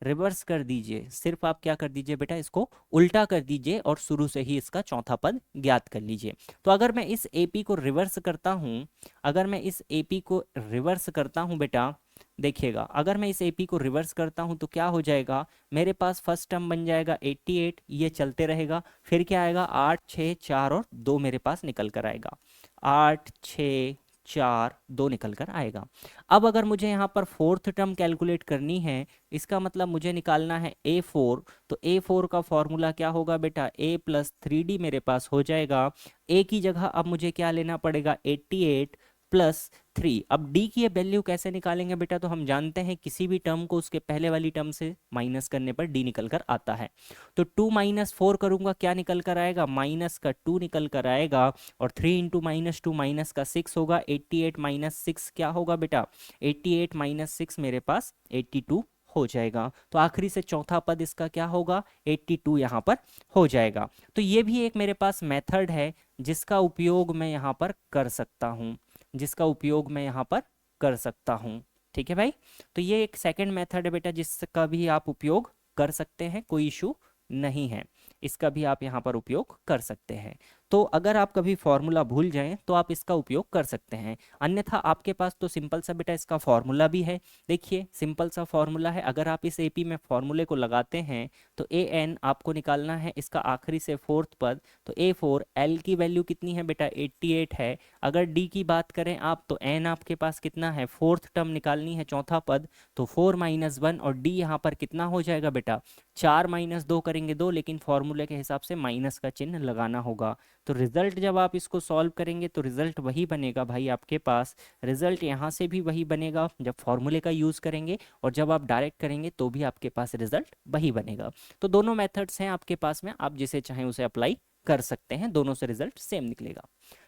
रिवर्स कर दीजिए। सिर्फ आप क्या कर दीजिए बेटा, इसको उल्टा कर दीजिए और शुरू से ही इसका चौथा पद ज्ञात कर लीजिए। तो अगर मैं इस एपी को रिवर्स करता हूं, अगर मैं इस एपी को रिवर्स करता हूं बेटा, देखिएगा, अगर मैं इस एपी को रिवर्स करता हूं तो क्या हो जाएगा, मेरे पास फर्स्ट टर्म बन जाएगा 88, ये चलते रहेगा। फिर क्या आएगा, 8 6 4 और 2 मेरे पास निकल कर आएगा, 8 6 4 2 निकल कर आएगा। अब अगर मुझे यहाँ पर फोर्थ टर्म कैलकुलेट करनी है, इसका मतलब मुझे निकालना है A4, तो A4 का फॉर्मूला क्या होगा बेटा, A प्लस 3D मेरे पास हो जाएगा। A की जगह अब मुझे क्या लेना पड़ेगा, 88 प्लस 3। अब D की ये वैल्यू कैसे निकालेंगे बेटा, तो हम जानते हैं किसी भी टर्म को उसके पहले वाली टर्म से माइनस करने पर D निकल कर आता है। तो 2 माइनस 4 करूंगा, क्या निकल कर आएगा, माइनस का 2 निकल कर आएगा। और 3 इंटू माइनस 2 माइनस का 6 होगा, 88 माइनस 6 क्या होगा बेटा, 88 माइनस 6 मेरे पास 82 हो जाएगा। तो आखिरी से चौथा पद इसका क्या होगा, 82 यहाँ पर हो जाएगा। तो ये भी एक मेरे पास मेथड है जिसका उपयोग मैं यहाँ पर कर सकता हूँ, जिसका उपयोग मैं यहाँ पर कर सकता हूँ। ठीक है भाई, तो ये एक सेकंड मेथड है बेटा जिसका भी आप उपयोग कर सकते हैं, कोई इशू नहीं है, इसका भी आप यहाँ पर उपयोग कर सकते हैं। तो अगर आप कभी फॉर्मूला भूल जाएं तो आप इसका उपयोग कर सकते हैं, अन्यथा आपके पास तो सिंपल सा बेटा इसका फॉर्मूला भी है। देखिए, सिंपल सा फॉर्मूला है, अगर आप इस एपी में फॉर्मूले को लगाते हैं तो ए एन आपको निकालना है इसका आखिरी से फोर्थ पद, तो A4 एल की वैल्यू कितनी है बेटा, 88 है। अगर डी की बात करें आप, तो एन आपके पास कितना है, फोर्थ टर्म निकालनी है चौथा पद, तो 4 माइनस 1, और डी यहाँ पर कितना हो जाएगा बेटा, 4 माइनस 2 करेंगे 2, लेकिन फॉर्मूले के हिसाब से माइनस का चिन्ह लगाना होगा। तो रिजल्ट जब आप इसको सॉल्व करेंगे तो रिजल्ट वही बनेगा भाई आपके पास, रिजल्ट यहाँ से भी वही बनेगा जब फॉर्मूले का यूज़ करेंगे, और जब आप डायरेक्ट करेंगे तो भी आपके पास रिजल्ट वही बनेगा। तो दोनों मेथड्स हैं आपके पास में, आप जिसे चाहें उसे अप्लाई कर सकते हैं, दोनों से रिजल्ट सेम निकलेगा।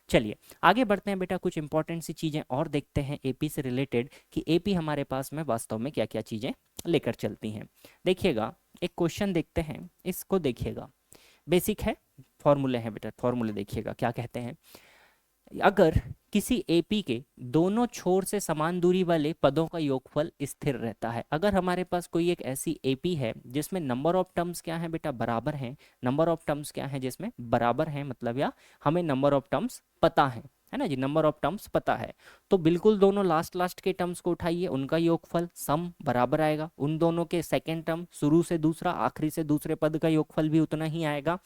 चलिए आगे बढ़ते हैं बेटा, कुछ इंपॉर्टेंट सी चीज़ें और देखते हैं एपी से रिलेटेड कि एपी हमारे पास में वास्तव में क्या क्या चीज़ें लेकर चलती हैं। देखिएगा, एक क्वेश्चन देखते हैं, इसको देखिएगा, बेसिक है, फॉर्मूले हैं बेटा, फॉर्मूले देखिएगा क्या कहते हैं। अगर किसी एपी के दोनों छोर से समान दूरी वाले पदों का योगफल स्थिर रहता है, अगर हमारे पास कोई एक ऐसी एपी है जिसमें नंबर ऑफ टर्म्स क्या है बेटा, बराबर हैं, नंबर ऑफ टर्म्स क्या है जिसमें बराबर हैं, मतलब या हमें नंबर ऑफ टर्म्स पता है ना जी, नंबर ऑफ टर्म्स पता है, तो बिल्कुल दोनों लास्ट लास्ट के टर्म्स को उठाइए, उनका योगफल सम बराबर आएगा। उन दोनों के सेकेंड टर्म, शुरू से दूसरा आखिरी से दूसरे पद का योगफल भी उतना ही आएगा।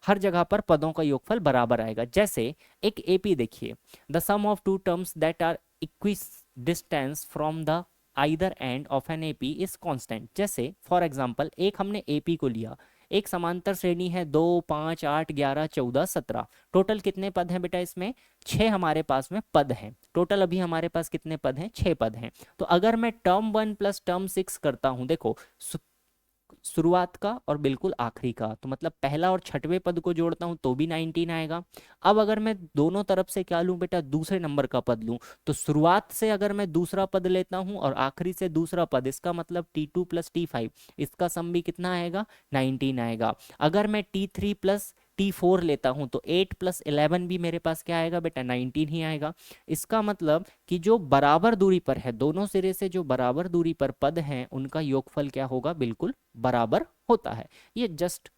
हर जगह पर पदों का योगफल बराबर आएगा। जैसे एक एपी देखिए, the sum of two terms that are equidistant from the either end of an AP is constant. जैसे फॉर एग्जांपल, एक हमने एपी को लिया, एक समांतर श्रेणी है, 2 5 8 11 14 17, टोटल कितने पद हैं बेटा इसमें, 6 हमारे पास में पद हैं, टोटल अभी हमारे पास कितने पद हैं, 6 पद हैं। तो अगर मैं टर्म 1 प्लस टर्म 6 करता हूं, देखो शुरुआत का और बिल्कुल आखिरी का, तो मतलब पहला और छठवें पद को जोड़ता हूं तो भी 19 आएगा। अब अगर मैं दोनों तरफ से क्या लूं बेटा, दूसरे नंबर का पद लूं, तो शुरुआत से अगर मैं दूसरा पद लेता हूं और आखिरी से दूसरा पद, इसका मतलब T2 प्लस T5, इसका सम भी कितना आएगा, 19 आएगा। अगर मैं T3 प्लस T4 लेता हूं तो 8 प्लस 11 भी मेरे पास क्या आएगा बेटा, 19 ही आएगा। इसका मतलब कि जो बराबर दूरी पर है, दोनों सिरे से जो बराबर दूरी पर पद हैं उनका योगफल क्या होगा, बिल्कुल बराबर होता है। ये जस्ट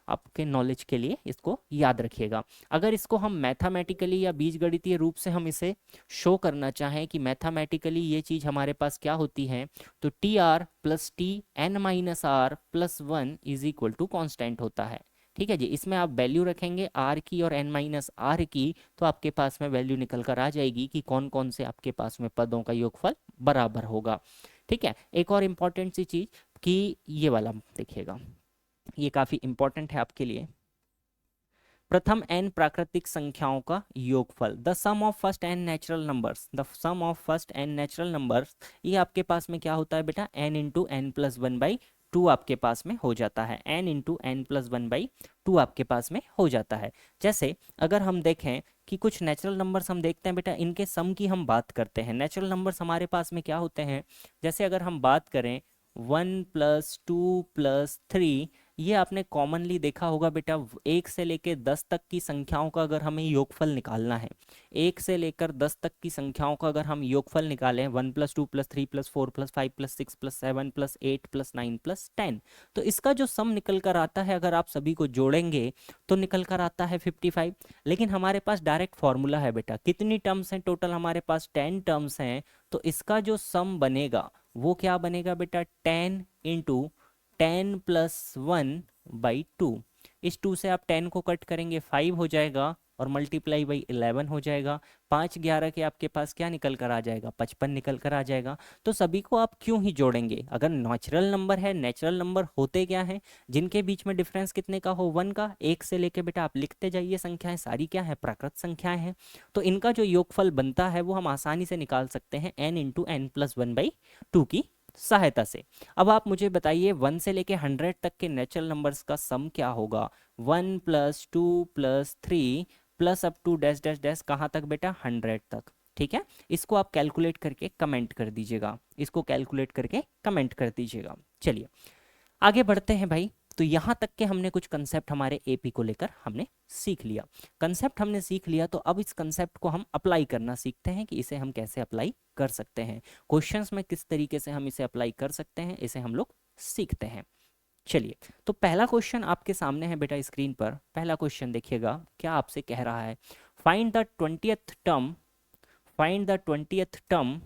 आपके नॉलेज के लिए इसको याद रखिएगा। अगर इसको हम मैथमेटिकली या बीजगणितीय रूप से हम इसे शो करना चाहें कि मैथमेटिकली ये चीज़ हमारे पास क्या होती है, तो t r plus t n minus r plus one is equal to constant होता है। ठीक है जी, इसमें आप वैल्यू रखेंगे आर की और एन माइनस आर की, तो आपके पास में वैल्यू निकल कर आ जाएगी कि कौन कौन से आपके पास में पदों का योगफल बराबर होगा। ठीक है, एक और इम्पॉर्टेंट सी चीज़ कि ये वाला देखिएगा, ये काफ़ी इंपॉर्टेंट है आपके लिए। प्रथम n प्राकृतिक संख्याओं का योगफल, the sum of first n natural numbers, the sum of first n natural numbers, ये आपके पास में क्या होता है बेटा, n into n plus one by two आपके पास में हो जाता है, n into n plus one by two आपके पास में हो जाता है। जैसे अगर हम देखें कि कुछ नेचुरल नंबर्स हम देखते हैं बेटा, इनके सम की हम बात करते हैं। नेचुरल नंबर्स हमारे पास में क्या होते हैं, जैसे अगर हम बात करें 1 + 2 + 3, ये आपने कॉमनली देखा होगा बेटा, 1 से लेकर 10 तक की संख्याओं का अगर हमें योगफल निकालना है, 1 से लेकर 10 तक की संख्याओं का अगर हम योगफल निकालें, 1 + 2 + 3 + 4 + 5 + 6 + 7 + 8 + 9 + 10, तो इसका जो सम निकल कर आता है अगर आप सभी को जोड़ेंगे तो निकल कर आता है 55। लेकिन हमारे पास डायरेक्ट फॉर्मूला है बेटा, कितनी टर्म्स हैं टोटल, हमारे पास 10 टर्म्स हैं, तो इसका जो सम बनेगा वो क्या बनेगा बेटा, 10 × 10 + 1/2। इस 2 से आप 10 को कट करेंगे 5 हो जाएगा और मल्टीप्लाई बाई 11 हो जाएगा। 5 11 के आपके पास क्या निकल कर आ जाएगा, 55 निकल कर आ जाएगा। तो सभी को आप क्यों ही जोड़ेंगे, अगर नेचुरल नंबर है, नेचुरल नंबर होते क्या हैं, जिनके बीच में डिफरेंस कितने का हो, 1 का। 1 से लेके बेटा आप लिखते जाइए, संख्याएं सारी क्या है, प्राकृत संख्याएं हैं। तो इनका जो योगफल बनता है वो हम आसानी से निकाल सकते हैं n into n plus one by two की सहायता से। अब आप मुझे बताइए 1 से लेके 100 तक के नेचुरल नंबर्स का सम क्या होगा, 1 + 2 + 3 plus up to dash dash dash कहाँ तक बेटा, 100 तक। ठीक है, इसको आप कैलकुलेट करके कमेंट कर दीजिएगा, इसको कैलकुलेट करके कमेंट कर दीजिएगा। चलिए आगे बढ़ते हैं भाई। तो यहाँ तक के हमने कुछ कंसेप्ट हमारे एपी को लेकर हमने सीख लिया, कंसेप्ट हमने सीख लिया, तो अब इस कंसेप्ट को हम अप्लाई करना सीखते हैं कि इसे हम कैसे अप्लाई कर सकते हैं, क्वेश्चंस में किस तरीके से हम इसे अप्लाई कर सकते हैं, इसे हम लोग सीखते हैं। चलिए, तो पहला क्वेश्चन आपके सामने है बेटा स्क्रीन पर। पहला क्वेश्चन देखिएगा क्या आपसे कह रहा है, find the 20th term, find the 20th term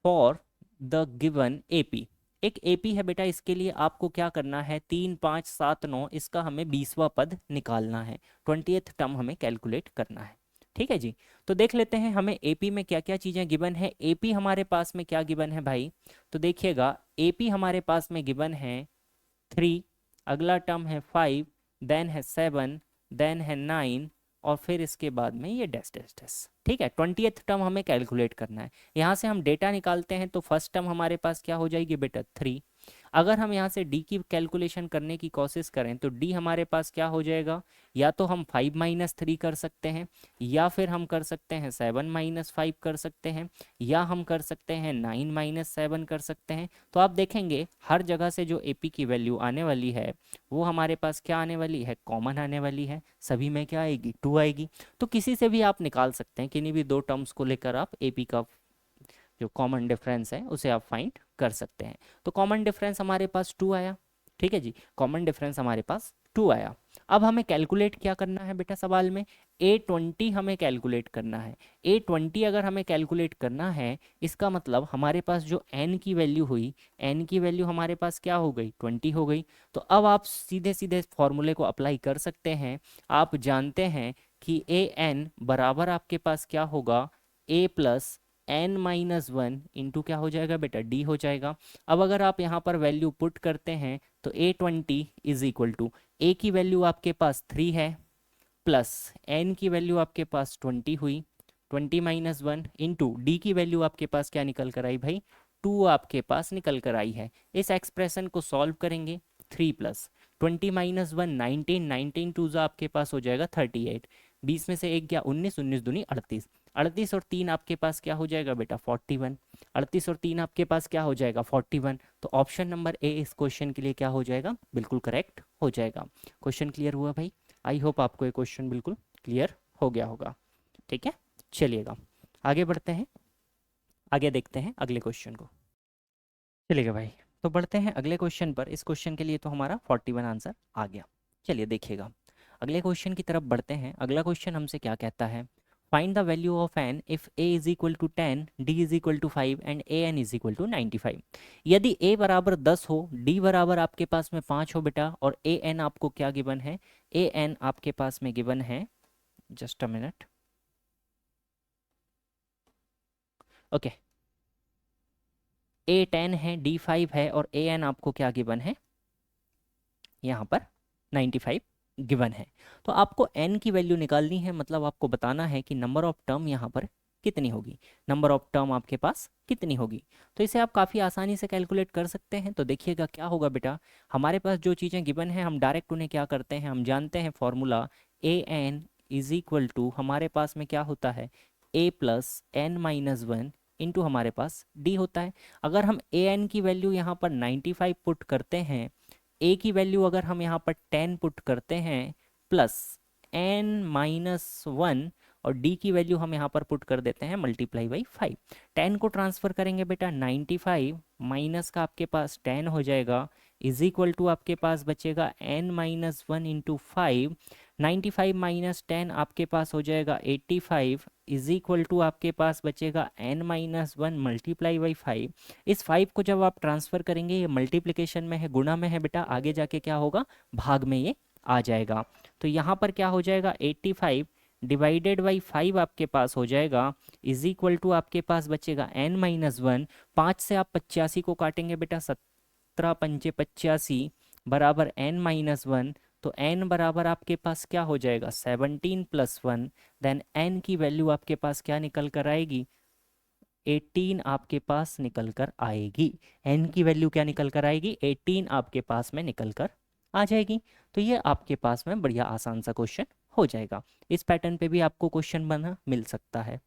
for the given AP. एक एपी है बेटा, इसके लिए आपको क्या करना है, 3 5 7 9, इसका हमें 20वां पद निकालना है, 20th टर्म हमें कैलकुलेट करना है। ठीक है जी, तो देख लेते हैं हमें एपी में क्या क्या चीज़ें गिवन है। एपी हमारे पास में क्या गिवन है भाई, तो देखिएगा एपी हमारे पास में गिवन है 3, अगला टर्म है 5, देन है 7, देन है 9, और फिर इसके बाद में ये डैश डैश डैश। ठीक है, 20th टर्म हमें कैलकुलेट करना है। यहाँ से हम डेटा निकालते हैं तो फर्स्ट टर्म हमारे पास क्या हो जाएगी बेटा, 3। अगर हम यहाँ से डी की कैलकुलेशन करने की कोशिश करें तो डी हमारे पास क्या हो जाएगा, या तो हम 5 - 3 कर सकते हैं, या फिर हम कर सकते हैं 7 - 5 कर सकते हैं, या हम कर सकते हैं 9 - 7 कर सकते हैं। तो आप देखेंगे हर जगह से जो एपी की वैल्यू आने वाली है वो हमारे पास क्या आने वाली है, कॉमन आने वाली है, सभी में क्या आएगी, 2 आएगी। तो किसी से भी आप निकाल सकते हैं, किन्हीं भी दो टर्म्स को लेकर आप एपी का जो कॉमन डिफरेंस है उसे आप फाइंड कर सकते हैं। तो कॉमन डिफरेंस हमारे पास 2 आया। ठीक है जी, कॉमन डिफरेंस हमारे पास 2 आया। अब हमें कैलकुलेट क्या करना है बेटा, सवाल में A20 हमें कैलकुलेट करना है। A20 अगर हमें कैलकुलेट करना है, इसका मतलब हमारे पास जो n की वैल्यू हुई, n की वैल्यू हमारे पास क्या हो गई, 20 हो गई। तो अब आप सीधे सीधे फॉर्मूले को अप्लाई कर सकते हैं। आप जानते हैं कि an बराबर आपके पास क्या होगा, a प्लस n-1 इंटू क्या हो जाएगा बेटा, d हो जाएगा। अब अगर आप यहाँ पर वैल्यू पुट करते हैं तो A20 is equal to a की वैल्यू आपके पास 3 है, प्लस n की वैल्यू आपके पास 20 हुई, 20 - 1 इंटू डी की वैल्यू आपके पास क्या निकल कर आई भाई, 2 आपके पास निकल कर आई है। इस एक्सप्रेशन को सॉल्व करेंगे, 3 प्लस 20 - 1 19, 19 टू आपके पास हो जाएगा 38, 20 में से 1 गया 19, 19 दूनी 38, 38 और 3 आपके पास क्या हो जाएगा बेटा 41, 38 और 3 आपके पास क्या हो जाएगा 41। तो ऑप्शन नंबर ए इस क्वेश्चन के लिए क्या हो जाएगा, बिल्कुल करेक्ट हो जाएगा। क्वेश्चन क्लियर हुआ भाई, आई होप आपको ये क्वेश्चन बिल्कुल क्लियर हो गया होगा। ठीक है, चलिएगा आगे बढ़ते हैं, आगे देखते हैं अगले क्वेश्चन को। चलिएगा भाई, तो बढ़ते हैं अगले क्वेश्चन पर। इस क्वेश्चन के लिए तो हमारा 41 आंसर आ गया। चलिए देखिएगा, अगले क्वेश्चन की तरफ बढ़ते हैं। अगला क्वेश्चन हमसे क्या कहता है, find the value of n if a is equal to 10, d is equal to 5 and a N is equal to 95। यदि ए बराबर 10 हो, डी बराबर आपके पास में 5 हो बेटा, और ए एन आपको क्या गिवन है, ए एन आपके पास में गिवन है, जस्ट अ मिनट, ओके, ए 10 है, डी 5 है, और ए एन आपको क्या गिवन है, यहाँ पर 95 गिवन है। तो आपको n की वैल्यू निकालनी है, मतलब आपको बताना है कि नंबर ऑफ टर्म यहाँ पर कितनी होगी, नंबर ऑफ टर्म आपके पास कितनी होगी। तो इसे आप काफ़ी आसानी से कैलकुलेट कर सकते हैं। तो देखिएगा क्या होगा बेटा, हमारे पास जो चीज़ें गिवन हैं हम डायरेक्ट उन्हें क्या करते हैं, हम जानते हैं formula A N is equal to हमारे पास में क्या होता है, A plus N minus one into हमारे पास डी होता है। अगर हम ए एन की वैल्यू यहाँ पर 95 पुट करते हैं, ए की वैल्यू अगर हम यहाँ पर 10 पुट करते हैं, प्लस एन माइनस वन, और डी की वैल्यू हम यहाँ पर पुट कर देते हैं मल्टीप्लाई बाई 5। 10 को ट्रांसफर करेंगे बेटा 95 माइनस का आपके पास 10 हो जाएगा, इज इक्वल टू आपके पास बचेगा n minus one into 5। 95 minus 10 आपके पास हो जाएगा 85, इज इक्वल टू आपके पास बचेगा n minus one multiply by 5। इस 5 को जब आप ट्रांसफर करेंगे, ये मल्टीप्लिकेशन में है, गुणा में है बेटा, आगे जाके क्या होगा, भाग में ये आ जाएगा। तो यहाँ पर क्या हो जाएगा, 85 डिवाइडेड बाई 5 आपके पास हो जाएगा, इज इक्वल टू आपके पास बचेगा n माइनस वन। 5 से आप 85 को काटेंगे बेटा, 17 पंचे 85 बराबर n माइनस वन। तो n बराबर आपके पास क्या हो जाएगा, 17 प्लस वन। देन n की वैल्यू आपके पास क्या निकल कर आएगी, 18 आपके पास निकल कर आएगी। n की वैल्यू क्या निकल कर आएगी, 18 आपके पास में निकल कर आ जाएगी। तो ये आपके पास में बढ़िया आसान सा क्वेश्चन हो जाएगा। इस पैटर्न पे भी आपको क्वेश्चन बना मिल सकता है।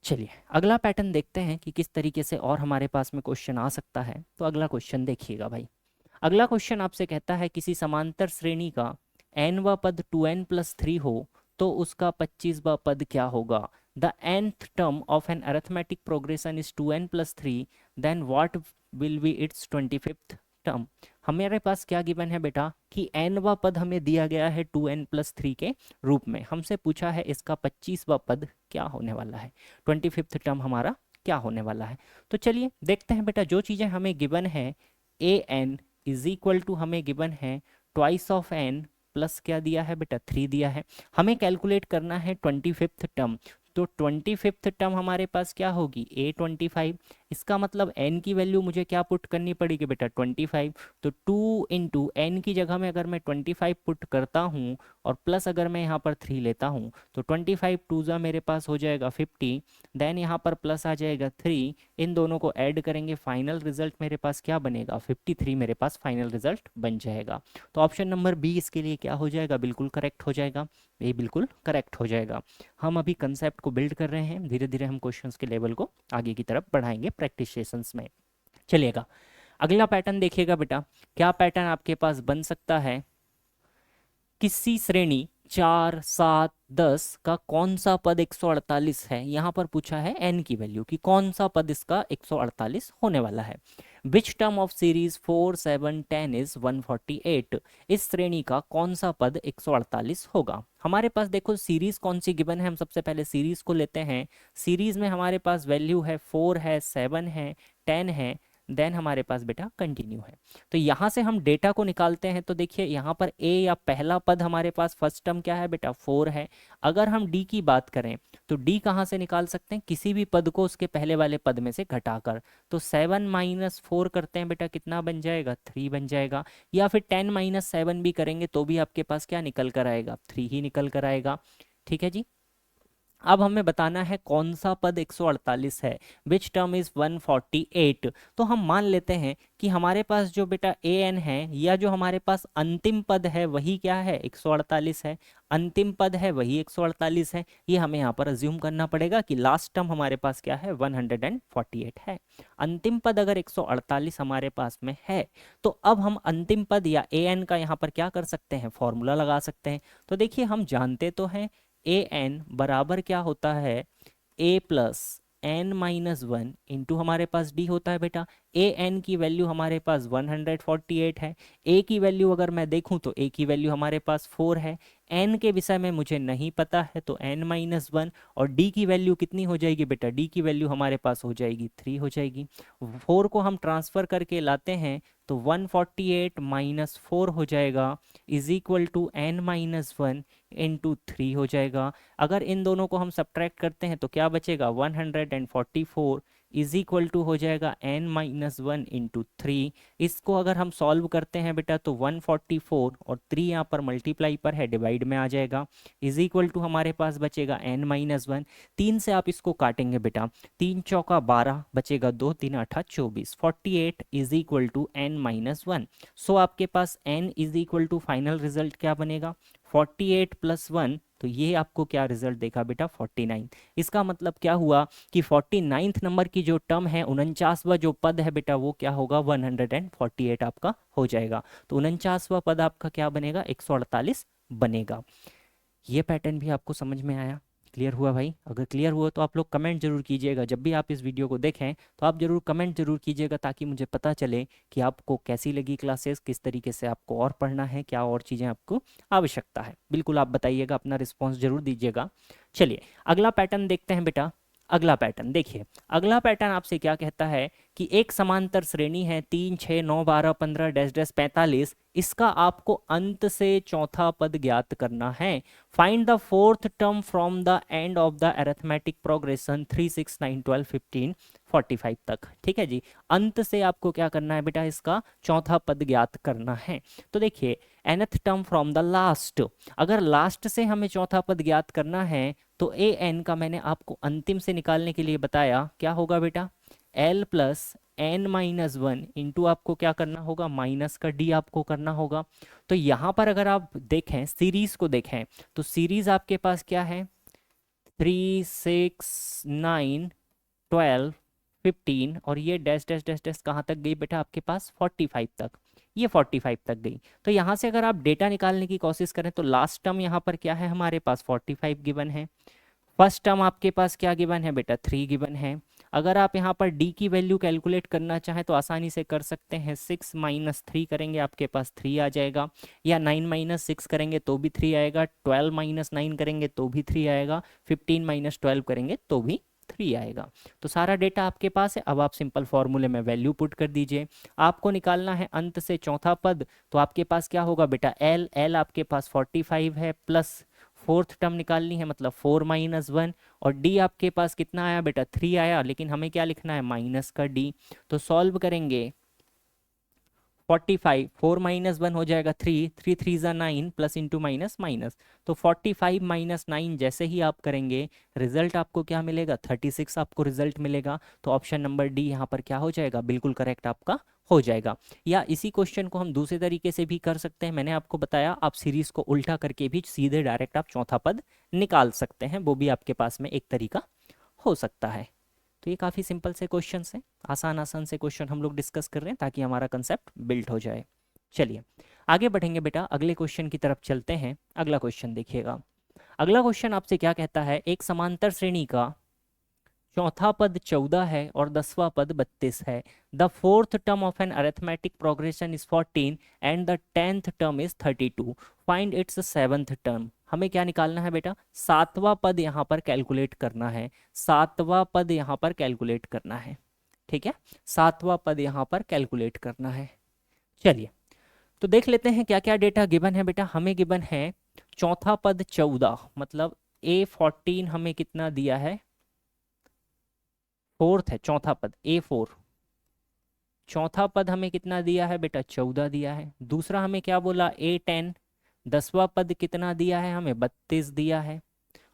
चलिए अगला पैटर्न देखते हैं कि किस तरीके से और हमारे पास में क्वेश्चन आ सकता है। तो अगला क्वेश्चन देखिएगा भाई। अगला क्वेश्चन आपसे कहता है किसी समांतर श्रेणी का nवा पद 2n प्लस 3 हो तो उसका 25वां पद क्या होगा। The nth term of an arithmetic progression is 2n plus 3, then what will be its 25th term. हमारे पास क्या गिवन है बेटा कि nवा पद हमें दिया गया है 2n प्लस 3 के रूप में। हमसे पूछा है इसका 25वां पद क्या होने वाला है, 25th टर्म हमारा क्या होने वाला है। तो चलिए देखते हैं बेटा, जो चीज़ें हमें गिवन है, A N is equal to हमें गिवन है ट्वाइस ऑफ एन प्लस क्या दिया है बेटा, 3 दिया है। हमें कैलकुलेट करना है 25th टर्म। तो 25th टर्म हमारे पास क्या होगी, A25। इसका मतलब n की वैल्यू मुझे क्या पुट करनी पड़ेगी बेटा, 25। तो 2 इंटू एन की जगह में अगर मैं 25 पुट करता हूँ और प्लस अगर मैं यहाँ पर 3 लेता हूँ, तो 25 टू ज़ा मेरे पास हो जाएगा 50। देन यहाँ पर प्लस आ जाएगा 3, इन दोनों को ऐड करेंगे, फाइनल रिजल्ट मेरे पास क्या बनेगा, 53 मेरे पास फाइनल रिजल्ट बन जाएगा। तो ऑप्शन नंबर बी इसके लिए क्या हो जाएगा, बिल्कुल करेक्ट हो जाएगा। ये बिल्कुल करेक्ट हो जाएगा। हम अभी कंसेप्ट को बिल्ड कर रहे हैं, धीरे धीरे हम क्वेश्चंस के लेवल को आगे की तरफ बढ़ाएंगे प्रैक्टिस सेशंस में। चलिएगा अगला पैटर्न देखिएगा बेटा, क्या पैटर्न आपके पास बन सकता है। किसी श्रेणी 4, 7, 10 का कौन सा पद 148 है। यहाँ पर पूछा है n की वैल्यू कि कौन सा पद इसका 148 होने वाला है। Which term of series 4, 7, 10 is 148। इस श्रेणी का कौन सा पद 148 होगा। हमारे पास देखो सीरीज कौन सी गिवन है, हम सबसे पहले सीरीज को लेते हैं। सीरीज में हमारे पास वैल्यू है 4 है, 7 है, 10 है, देन हमारे पास बेटा कंटिन्यू है। तो यहाँ से हम डेटा को निकालते हैं। तो देखिए यहाँ पर ए या पहला पद हमारे पास फर्स्ट टर्म क्या है बेटा, 4 है। अगर हम डी की बात करें तो डी कहाँ से निकाल सकते हैं, किसी भी पद को उसके पहले वाले पद में से घटाकर। तो 7 माइनस 4 करते हैं बेटा, कितना बन जाएगा, 3 बन जाएगा। या फिर 10 माइनस 7 भी करेंगे तो भी आपके पास क्या निकल कर आएगा, 3 ही निकल कर आएगा। ठीक है जी। अब हमें बताना है कौन सा पद 148 है, विच टर्म इज 148। तो हम मान लेते हैं कि हमारे पास जो बेटा ए एन है या जो हमारे पास अंतिम पद है वही क्या है, 148 है। अंतिम पद है वही 148 है। ये हमें यहाँ पर अज्यूम करना पड़ेगा कि लास्ट टर्म हमारे पास क्या है, 148 है। अंतिम पद अगर 148 हमारे पास में है तो अब हम अंतिम पद या ए एन का यहाँ पर क्या कर सकते हैं, फॉर्मूला लगा सकते हैं। तो देखिए हम जानते तो हैं ए एन बराबर क्या होता है, A plus n minus one into हमारे पास d होता है बेटा। ए एन की वैल्यू हमारे पास 148 है। ए की वैल्यू अगर मैं देखूं तो ए की वैल्यू हमारे पास 4 है। एन के विषय में मुझे नहीं पता है तो n माइनस वन, और डी की वैल्यू कितनी हो जाएगी बेटा, डी की वैल्यू हमारे पास हो जाएगी 3 हो जाएगी। 4 को हम ट्रांसफर करके लाते हैं तो 148 माइनस 4 हो जाएगा is equal to n minus one into 3 हो जाएगा। अगर इन दोनों को हम सब्ट्रैक्ट करते हैं तो क्या बचेगा, 144 इज इक्वल टू हो जाएगा n minus one into three. इसको अगर हम सॉल्व करते हैं बेटा तो 144 और 3 यहाँ पर मल्टीप्लाई पर है, डिवाइड में आ जाएगा, इज इक्वल टू हमारे पास बचेगा n माइनस वन। 3 से आप इसको काटेंगे बेटा, 3 चौका 12 बचेगा 2 3 8 24, 48 is equal to n minus one. So आपके पास n is equal to final result क्या बनेगा, 48 प्लस वन, तो ये आपको क्या रिजल्ट देखा बेटा, 49। इसका मतलब क्या हुआ कि 49th नंबर की जो टर्म है, 49वां जो पद है बेटा, वो क्या होगा, 148 आपका हो जाएगा। तो 49वां पद आपका क्या बनेगा, 148 बनेगा। ये पैटर्न भी आपको समझ में आया, क्लियर हुआ भाई? अगर क्लियर हुआ तो आप लोग कमेंट जरूर कीजिएगा। जब भी आप इस वीडियो को देखें तो आप जरूर कमेंट जरूर कीजिएगा, ताकि मुझे पता चले कि आपको कैसी लगी क्लासेस, किस तरीके से आपको और पढ़ना है, क्या और चीज़ें आपको आवश्यकता है। बिल्कुल आप बताइएगा, अपना रिस्पॉन्स जरूर दीजिएगा। चलिए अगला पैटर्न देखते हैं बेटा। अगला पैटर्न देखिए, अगला पैटर्न आपसे क्या कहता है कि एक समांतर श्रेणी है 3 6 9 12 15 डैश डैश 45, इसका आपको अंत से चौथा पद ज्ञात करना है। Find the fourth term from the end of the arithmetic progression 3 6 9 12 15 45 तक। ठीक है जी, अंत से आपको क्या करना है बेटा, इसका चौथा पद ज्ञात करना है। तो देखिए nth term from the last, अगर लास्ट से हमें चौथा पद ज्ञात करना है तो ए एन का मैंने आपको अंतिम से निकालने के लिए बताया, क्या होगा बेटा, l plus N minus one into आपको क्या करना होगा, माइनस का डी आपको करना होगा। तो यहाँ पर अगर आप देखें, सीरीज को देखें, तो सीरीज आपके पास क्या है, 3 6 9 12 15, और ये डैश डैश डैश डैश कहाँ तक गई बेटा, आपके पास 45 तक, ये 45 तक गई। तो यहाँ से अगर आप डेटा निकालने की कोशिश करें तो लास्ट टर्म यहाँ पर क्या है, हमारे पास 45 गिवन है। फर्स्ट टर्म आपके पास क्या गिवन है बेटा, 3 गिवन है। अगर आप यहाँ पर डी की वैल्यू कैलकुलेट करना चाहें तो आसानी से कर सकते हैं, 6 माइनस 3 करेंगे आपके पास 3 आ जाएगा, या 9 माइनस 6 करेंगे तो भी 3 आएगा, 12 माइनस 9 करेंगे तो भी 3 आएगा, 15 माइनस 12 करेंगे तो भी 3 आएगा। तो सारा डेटा आपके पास है। अब आप सिंपल फॉर्मूले में वैल्यू पुट कर दीजिए। आपको निकालना है अंत से चौथा पद, तो आपके पास क्या होगा बेटा, एल, एल आपके पास 45 है, प्लस फोर्थ टर्म निकालनी है मतलब 4 माइनस वन, और डी आपके पास कितना आया बेटा, 3 आया, लेकिन हमें क्या लिखना है, माइनस का डी। तो सॉल्व करेंगे 45, 4 माइनस वन हो जाएगा 3, 3 3 ज़ा 9 प्लस इंटू माइनस माइनस, तो 45 माइनस 9 जैसे ही आप करेंगे रिजल्ट आपको क्या मिलेगा, 36 आपको रिजल्ट मिलेगा। तो ऑप्शन नंबर डी यहाँ पर क्या हो जाएगा, बिल्कुल करेक्ट आपका हो जाएगा। या इसी क्वेश्चन को हम दूसरे तरीके से भी कर सकते हैं, मैंने आपको बताया, आप सीरीज को उल्टा करके भी सीधे डायरेक्ट आप चौथा पद निकाल सकते हैं, वो भी आपके पास में एक तरीका हो सकता है। तो ये काफ़ी सिंपल से क्वेश्चन हैं, आसान आसान से क्वेश्चन हम लोग डिस्कस कर रहे हैं ताकि हमारा कंसेप्ट बिल्ड हो जाए। चलिए आगे बढ़ेंगे बेटा, अगले क्वेश्चन की तरफ चलते हैं। अगला क्वेश्चन देखिएगा। अगला क्वेश्चन आपसे क्या कहता है, एक समांतर श्रेणी का चौथा पद 14 है और 10वां पद 32 है। The fourth term of an arithmetic progression is 14 and the 10th term is 32। Find its 7th term. हमें क्या निकालना है बेटा, सातवां पद यहाँ पर कैलकुलेट करना है, सातवां पद यहाँ पर कैलकुलेट करना है। ठीक है, सातवां पद यहाँ पर कैलकुलेट करना है। चलिए तो देख लेते हैं क्या क्या डेटा गिवन है बेटा। हमें गिवन है चौथा पद 14, मतलब A14 हमें कितना दिया है, फोर्थ है चौथा पद A4, चौथा पद हमें कितना दिया है बेटा, 14 दिया है। दूसरा हमें क्या बोला, A10, 10वां पद कितना दिया है हमें, 32 दिया है।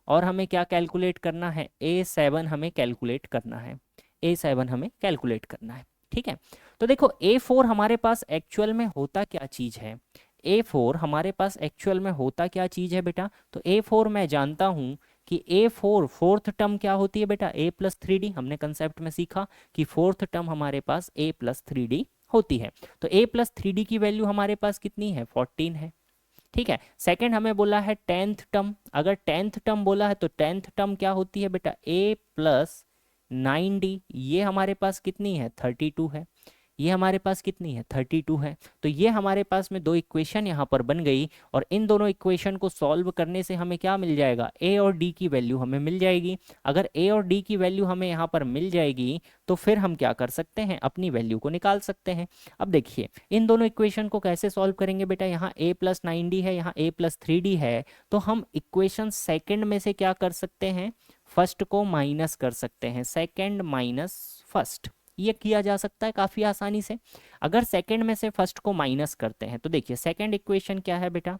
और हमें क्या कैलकुलेट करना है, A7 हमें कैलकुलेट करना है, A7 हमें कैलकुलेट करना है। ठीक है, तो देखो A4 हमारे पास एक्चुअल में होता क्या चीज़ है, A4 हमारे पास एक्चुअल में होता क्या चीज़ है बेटा। तो A4 मैं जानता हूँ कि A4 फोर्थ टर्म क्या होती है बेटा, A प्लस 3D। हमने कंसेप्ट में सीखा कि फोर्थ टर्म हमारे पास A प्लस 3D होती है। तो A प्लस 3D की वैल्यू हमारे पास कितनी है, 14 है। ठीक है, सेकंड हमें बोला है 10th टर्म। अगर 10th टर्म बोला है तो 10th टर्म क्या होती है बेटा, A प्लस 9d, ये हमारे पास कितनी है 32 है, ये हमारे पास कितनी है 32 है। तो ये हमारे पास में दो इक्वेशन यहाँ पर बन गई, और इन दोनों इक्वेशन को सॉल्व करने से हमें क्या मिल जाएगा, ए और डी की वैल्यू हमें मिल जाएगी। अगर ए और डी की वैल्यू हमें यहाँ पर मिल जाएगी तो फिर हम क्या कर सकते हैं, अपनी वैल्यू को निकाल सकते हैं। अब देखिए इन दोनों इक्वेशन को कैसे सॉल्व करेंगे बेटा, यहाँ a प्लस 9d है, यहाँ a प्लस 3d है, तो हम इक्वेशन सेकेंड में से क्या कर सकते हैं, फर्स्ट को माइनस कर सकते हैं, सेकेंड माइनस फर्स्ट, ये किया जा सकता है काफी आसानी से। अगर सेकंड में से फर्स्ट को माइनस करते हैं तो देखिए सेकंड इक्वेशन क्या है बेटा,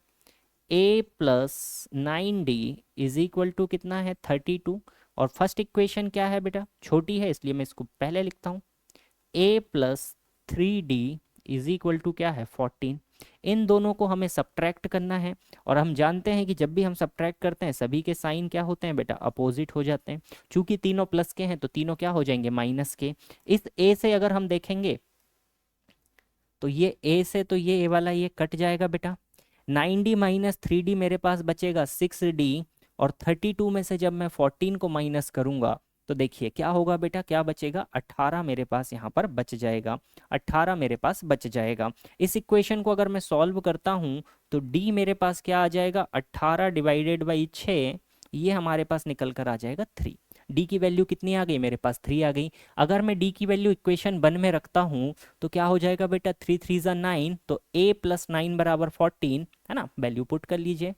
a plus 9d is equal to कितना है 32, और फर्स्ट इक्वेशन क्या है बेटा, छोटी है इसलिए मैं इसको पहले लिखता हूँ, a plus 3d is equal to क्या है 14। इन दोनों को हमें सब्ट्रैक्ट करना है, और हम जानते हैं कि जब भी हम सब्ट्रैक्ट करते हैं सभी के साइन क्या होते हैं बेटा, अपोजिट हो जाते हैं। चूंकि तीनों प्लस के हैं तो तीनों क्या हो जाएंगे, माइनस के। इस a से अगर हम देखेंगे तो ये a से तो ये a वाला ये कट जाएगा बेटा, 9d माइनस 3d मेरे पास बचेगा 6d, और 32 में से जब मैं 14 को माइनस करूंगा तो देखिए क्या होगा बेटा, क्या बचेगा 18 मेरे पास यहाँ पर बच जाएगा, 18 मेरे पास बच जाएगा। इस इक्वेशन को अगर मैं सॉल्व करता हूँ तो d मेरे पास क्या आ जाएगा, 18 डिवाइडेड बाई 6, ये हमारे पास निकल कर आ जाएगा 3। d की वैल्यू कितनी आ गई, मेरे पास 3 आ गई। अगर मैं d की वैल्यू इक्वेशन 1 में रखता हूँ तो क्या हो जाएगा बेटा, 3 3 ज़ा 9, तो a प्लस 9 बराबर 14 है ना, वैल्यू पुट कर लीजिए,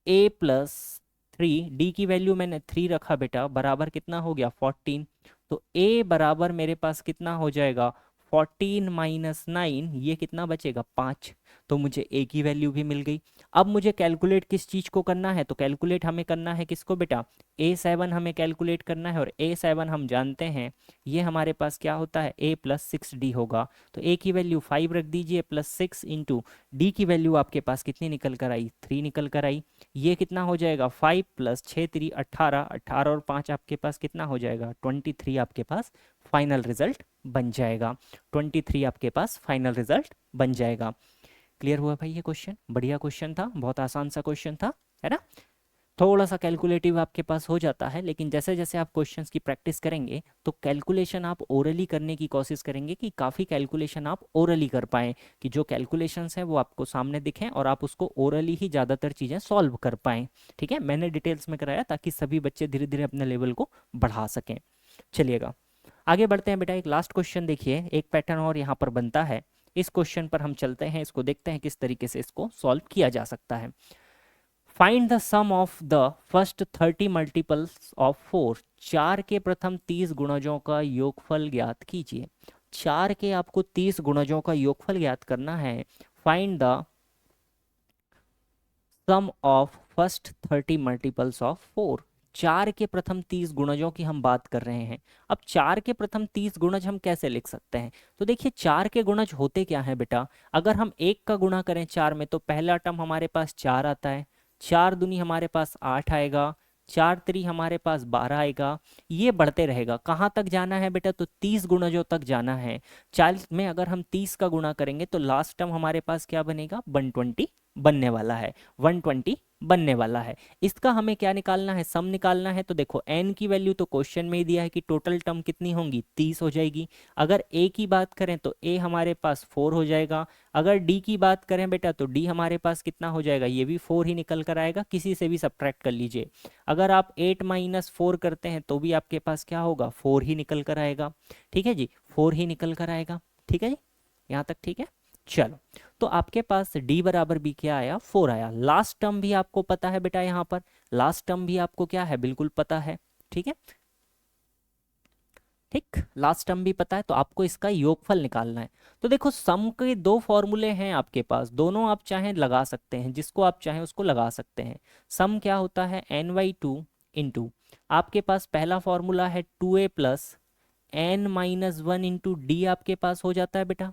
a प्लस 3, d की वैल्यू मैंने 3 रखा बेटा, बराबर कितना हो गया 14, तो a बराबर मेरे पास कितना हो जाएगा 14 माइनस 9, ये कितना बचेगा 5, तो मुझे a की वैल्यू भी मिल गई। अब मुझे कैलकुलेट किस चीज़ को करना है, तो कैलकुलेट हमें करना है किसको बेटा, a7 हमें कैलकुलेट करना है, और a7 हम जानते हैं ये हमारे पास क्या होता है, a प्लस 6d होगा। तो a की वैल्यू 5 रख दीजिए, प्लस 6 इंटू डी की वैल्यू आपके पास कितनी निकल कर आई, 3 निकल कर आई। ये कितना हो जाएगा 5 प्लस 6 3 18, 18 और 5 आपके पास कितना हो जाएगा 23 आपके पास फाइनल रिजल्ट बन जाएगा, 23 आपके पास फाइनल रिजल्ट बन जाएगा। क्लियर हुआ भाई, ये क्वेश्चन बढ़िया क्वेश्चन था, बहुत आसान सा क्वेश्चन था, है ना। थोड़ा सा कैलकुलेटिव आपके पास हो जाता है, लेकिन जैसे जैसे आप क्वेश्चंस की प्रैक्टिस करेंगे तो कैलकुलेशन आप ओरली करने की कोशिश करेंगे कि काफ़ी कैलकुलेशन आप ओरली कर पाएँ, कि जो कैलकुलेशंस हैं वो आपको सामने दिखें और आप उसको ओरली ही ज़्यादातर चीज़ें सॉल्व कर पाएँ। ठीक है, मैंने डिटेल्स में कराया ताकि सभी बच्चे धीरे धीरे अपने लेवल को बढ़ा सकें। चलिएगा आगे बढ़ते हैं बेटा, एक लास्ट क्वेश्चन देखिए, एक पैटर्न और यहाँ पर बनता है, इस क्वेश्चन पर हम चलते हैं, इसको देखते हैं किस तरीके से इसको सॉल्व किया जा सकता है। Find the sum of the first 30 multiples of 4, 4 के प्रथम 30 गुणजों का योगफल ज्ञात कीजिए। 4 के आपको 30 गुणजों का योगफल ज्ञात करना है। Find the sum of first 30 multiples of 4, 4 के प्रथम 30 गुणजों की हम बात कर रहे हैं। अब 4 के प्रथम 30 गुणज हम कैसे लिख सकते हैं, तो देखिए 4 के गुणज होते क्या है बेटा, अगर हम 1 का गुणा करें 4 में तो पहला टर्म हमारे पास 4 आता है, 4 दूनी हमारे पास 8 आएगा, 4 3 हमारे पास 12 आएगा, ये बढ़ते रहेगा। कहाँ तक जाना है बेटा, तो 30 गुणजों तक जाना है। 40 में अगर हम 30 का गुणा करेंगे तो लास्ट टर्म हमारे पास क्या बनेगा, 120 बनने वाला है, 120 बनने वाला है। इसका हमें क्या निकालना है, सम निकालना है। तो देखो n की वैल्यू तो क्वेश्चन में ही दिया है कि टोटल टर्म कितनी होंगी 30 हो जाएगी। अगर a की बात करें तो a हमारे पास 4 हो जाएगा। अगर d की बात करें बेटा तो d हमारे पास कितना हो जाएगा, ये भी 4 ही निकल कर आएगा, किसी से भी सब्ट्रैक्ट कर लीजिए। अगर आप 8 माइनस 4 करते हैं तो भी आपके पास क्या होगा, 4 ही निकल कर आएगा। ठीक है जी, 4 ही निकल कर आएगा। ठीक है जी, यहाँ तक ठीक है। चलो, तो आपके पास d बराबर भी क्या आया, 4 आया। लास्ट टर्म भी आपको पता है बेटा, यहाँ पर लास्ट टर्म भी आपको क्या है, बिल्कुल पता है। ठीक है, ठीक, लास्ट टर्म भी पता है, तो आपको इसका योगफल निकालना है। तो देखो सम के दो फॉर्मूले हैं आपके पास, दोनों आप चाहें लगा सकते हैं, जिसको आप चाहें उसको लगा सकते हैं। सम क्या होता है, n/2 इंटू आपके पास पहला फॉर्मूला है 2a plus n-1 into D आपके पास हो जाता है बेटा।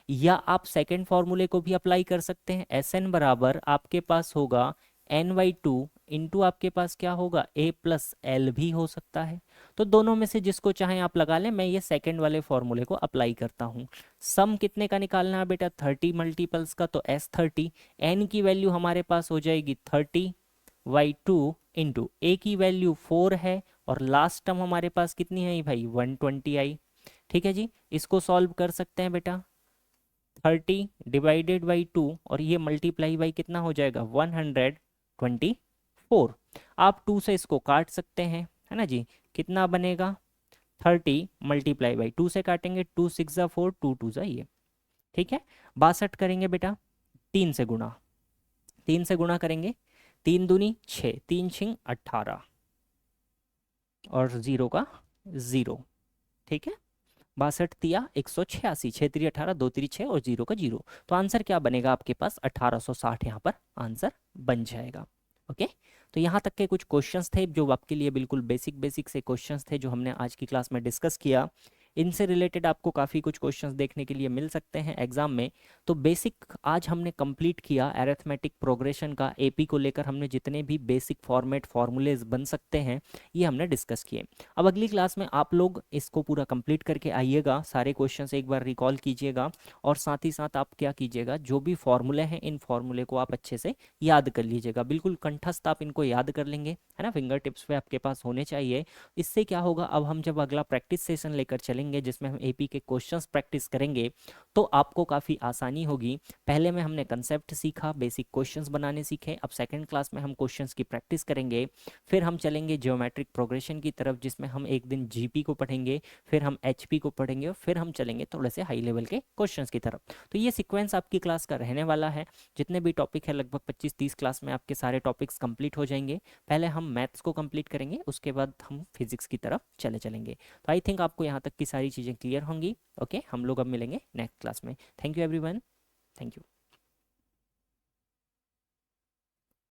या आप सेकेंड फॉर्मूले को भी अप्लाई कर सकते हैं, एस एन बराबर आपके पास होगा n/2 इंटू आपके पास क्या होगा a प्लस एल भी हो सकता है। तो दोनों में से जिसको चाहें आप लगा लें, मैं ये सेकेंड वाले फॉर्मूले को अप्लाई करता हूँ। सम कितने का निकालना है बेटा, 30 मल्टीपल्स का, तो S30, n की वैल्यू हमारे पास हो जाएगी 30 y2 इंटू ए की वैल्यू 4 है और लास्ट टर्म हमारे पास कितनी आई भाई 120 आई। ठीक है जी, इसको सॉल्व कर सकते हैं बेटा। 30 डिवाइडेड बाई 2 और ये मल्टीप्लाई बाई कितना हो जाएगा 124। आप 2 से इसको काट सकते हैं, है ना जी। कितना बनेगा 30 मल्टीप्लाई बाई 2 से काटेंगे, 2 6 ज़ा 4, 2 2 ज़ा ये। ठीक है, 62 करेंगे बेटा 3 से गुणा, 3 से गुणा करेंगे, 3 दूनी 6, 3 छिंग 18 और जीरो का जीरो। ठीक है, 62 तिया 186, 6 3 18, 2 3 6 और जीरो का जीरो। तो आंसर क्या बनेगा आपके पास 1860 यहाँ पर आंसर बन जाएगा। ओके, तो यहाँ तक के कुछ क्वेश्चंस थे जो आपके लिए बिल्कुल बेसिक बेसिक से क्वेश्चंस थे जो हमने आज की क्लास में डिस्कस किया। इनसे रिलेटेड आपको काफ़ी कुछ क्वेश्चंस देखने के लिए मिल सकते हैं एग्जाम में। तो बेसिक आज हमने कंप्लीट किया अरिथमेटिक प्रोग्रेशन का, एपी को लेकर हमने जितने भी बेसिक फॉर्मेट फार्मूलेज बन सकते हैं ये हमने डिस्कस किए। अब अगली क्लास में आप लोग इसको पूरा कंप्लीट करके आइएगा, सारे क्वेश्चंस एक बार रिकॉल कीजिएगा और साथ ही साथ आप क्या कीजिएगा, जो भी फॉर्मूले हैं इन फॉर्मूले को आप अच्छे से याद कर लीजिएगा, बिल्कुल कंठस्थ आप इनको याद कर लेंगे, है ना, फिंगर टिप्स पे आपके पास होने चाहिए। इससे क्या होगा, अब हम जब अगला प्रैक्टिस सेशन लेकर चलेंगे जिसमें हम एपी के क्वेश्चंस प्रैक्टिस करेंगे तो आपको काफ़ी आसानी होगी। पहले में हमने कंसेप्ट सीखा, बेसिक क्वेश्चंस बनाने सीखे, अब सेकंड क्लास में हम क्वेश्चंस की प्रैक्टिस करेंगे। फिर हम चलेंगे ज्योमेट्रिक प्रोग्रेशन की तरफ जिसमें हम एक दिन जीपी को पढ़ेंगे, फिर हम एचपी को पढ़ेंगे और फिर हम चलेंगे थोड़े से हाई लेवल के क्वेश्चंस की तरफ। तो ये सीक्वेंस आपकी क्लास का रहने वाला है। जितने भी टॉपिक है लगभग 25-30 क्लास में आपके सारे टॉपिक्स कंप्लीट हो जाएंगे। पहले हम मैथ्स को कंप्लीट करेंगे, उसके बाद हम फिजिक्स की तरफ चले चलेंगे। तो आई थिंक आपको यहाँ तक की सारी चीज़ें क्लियर होंगी। ओके, हम लोग अब मिलेंगे नेक्स्ट क्लास में। Thank you everyone, thank you.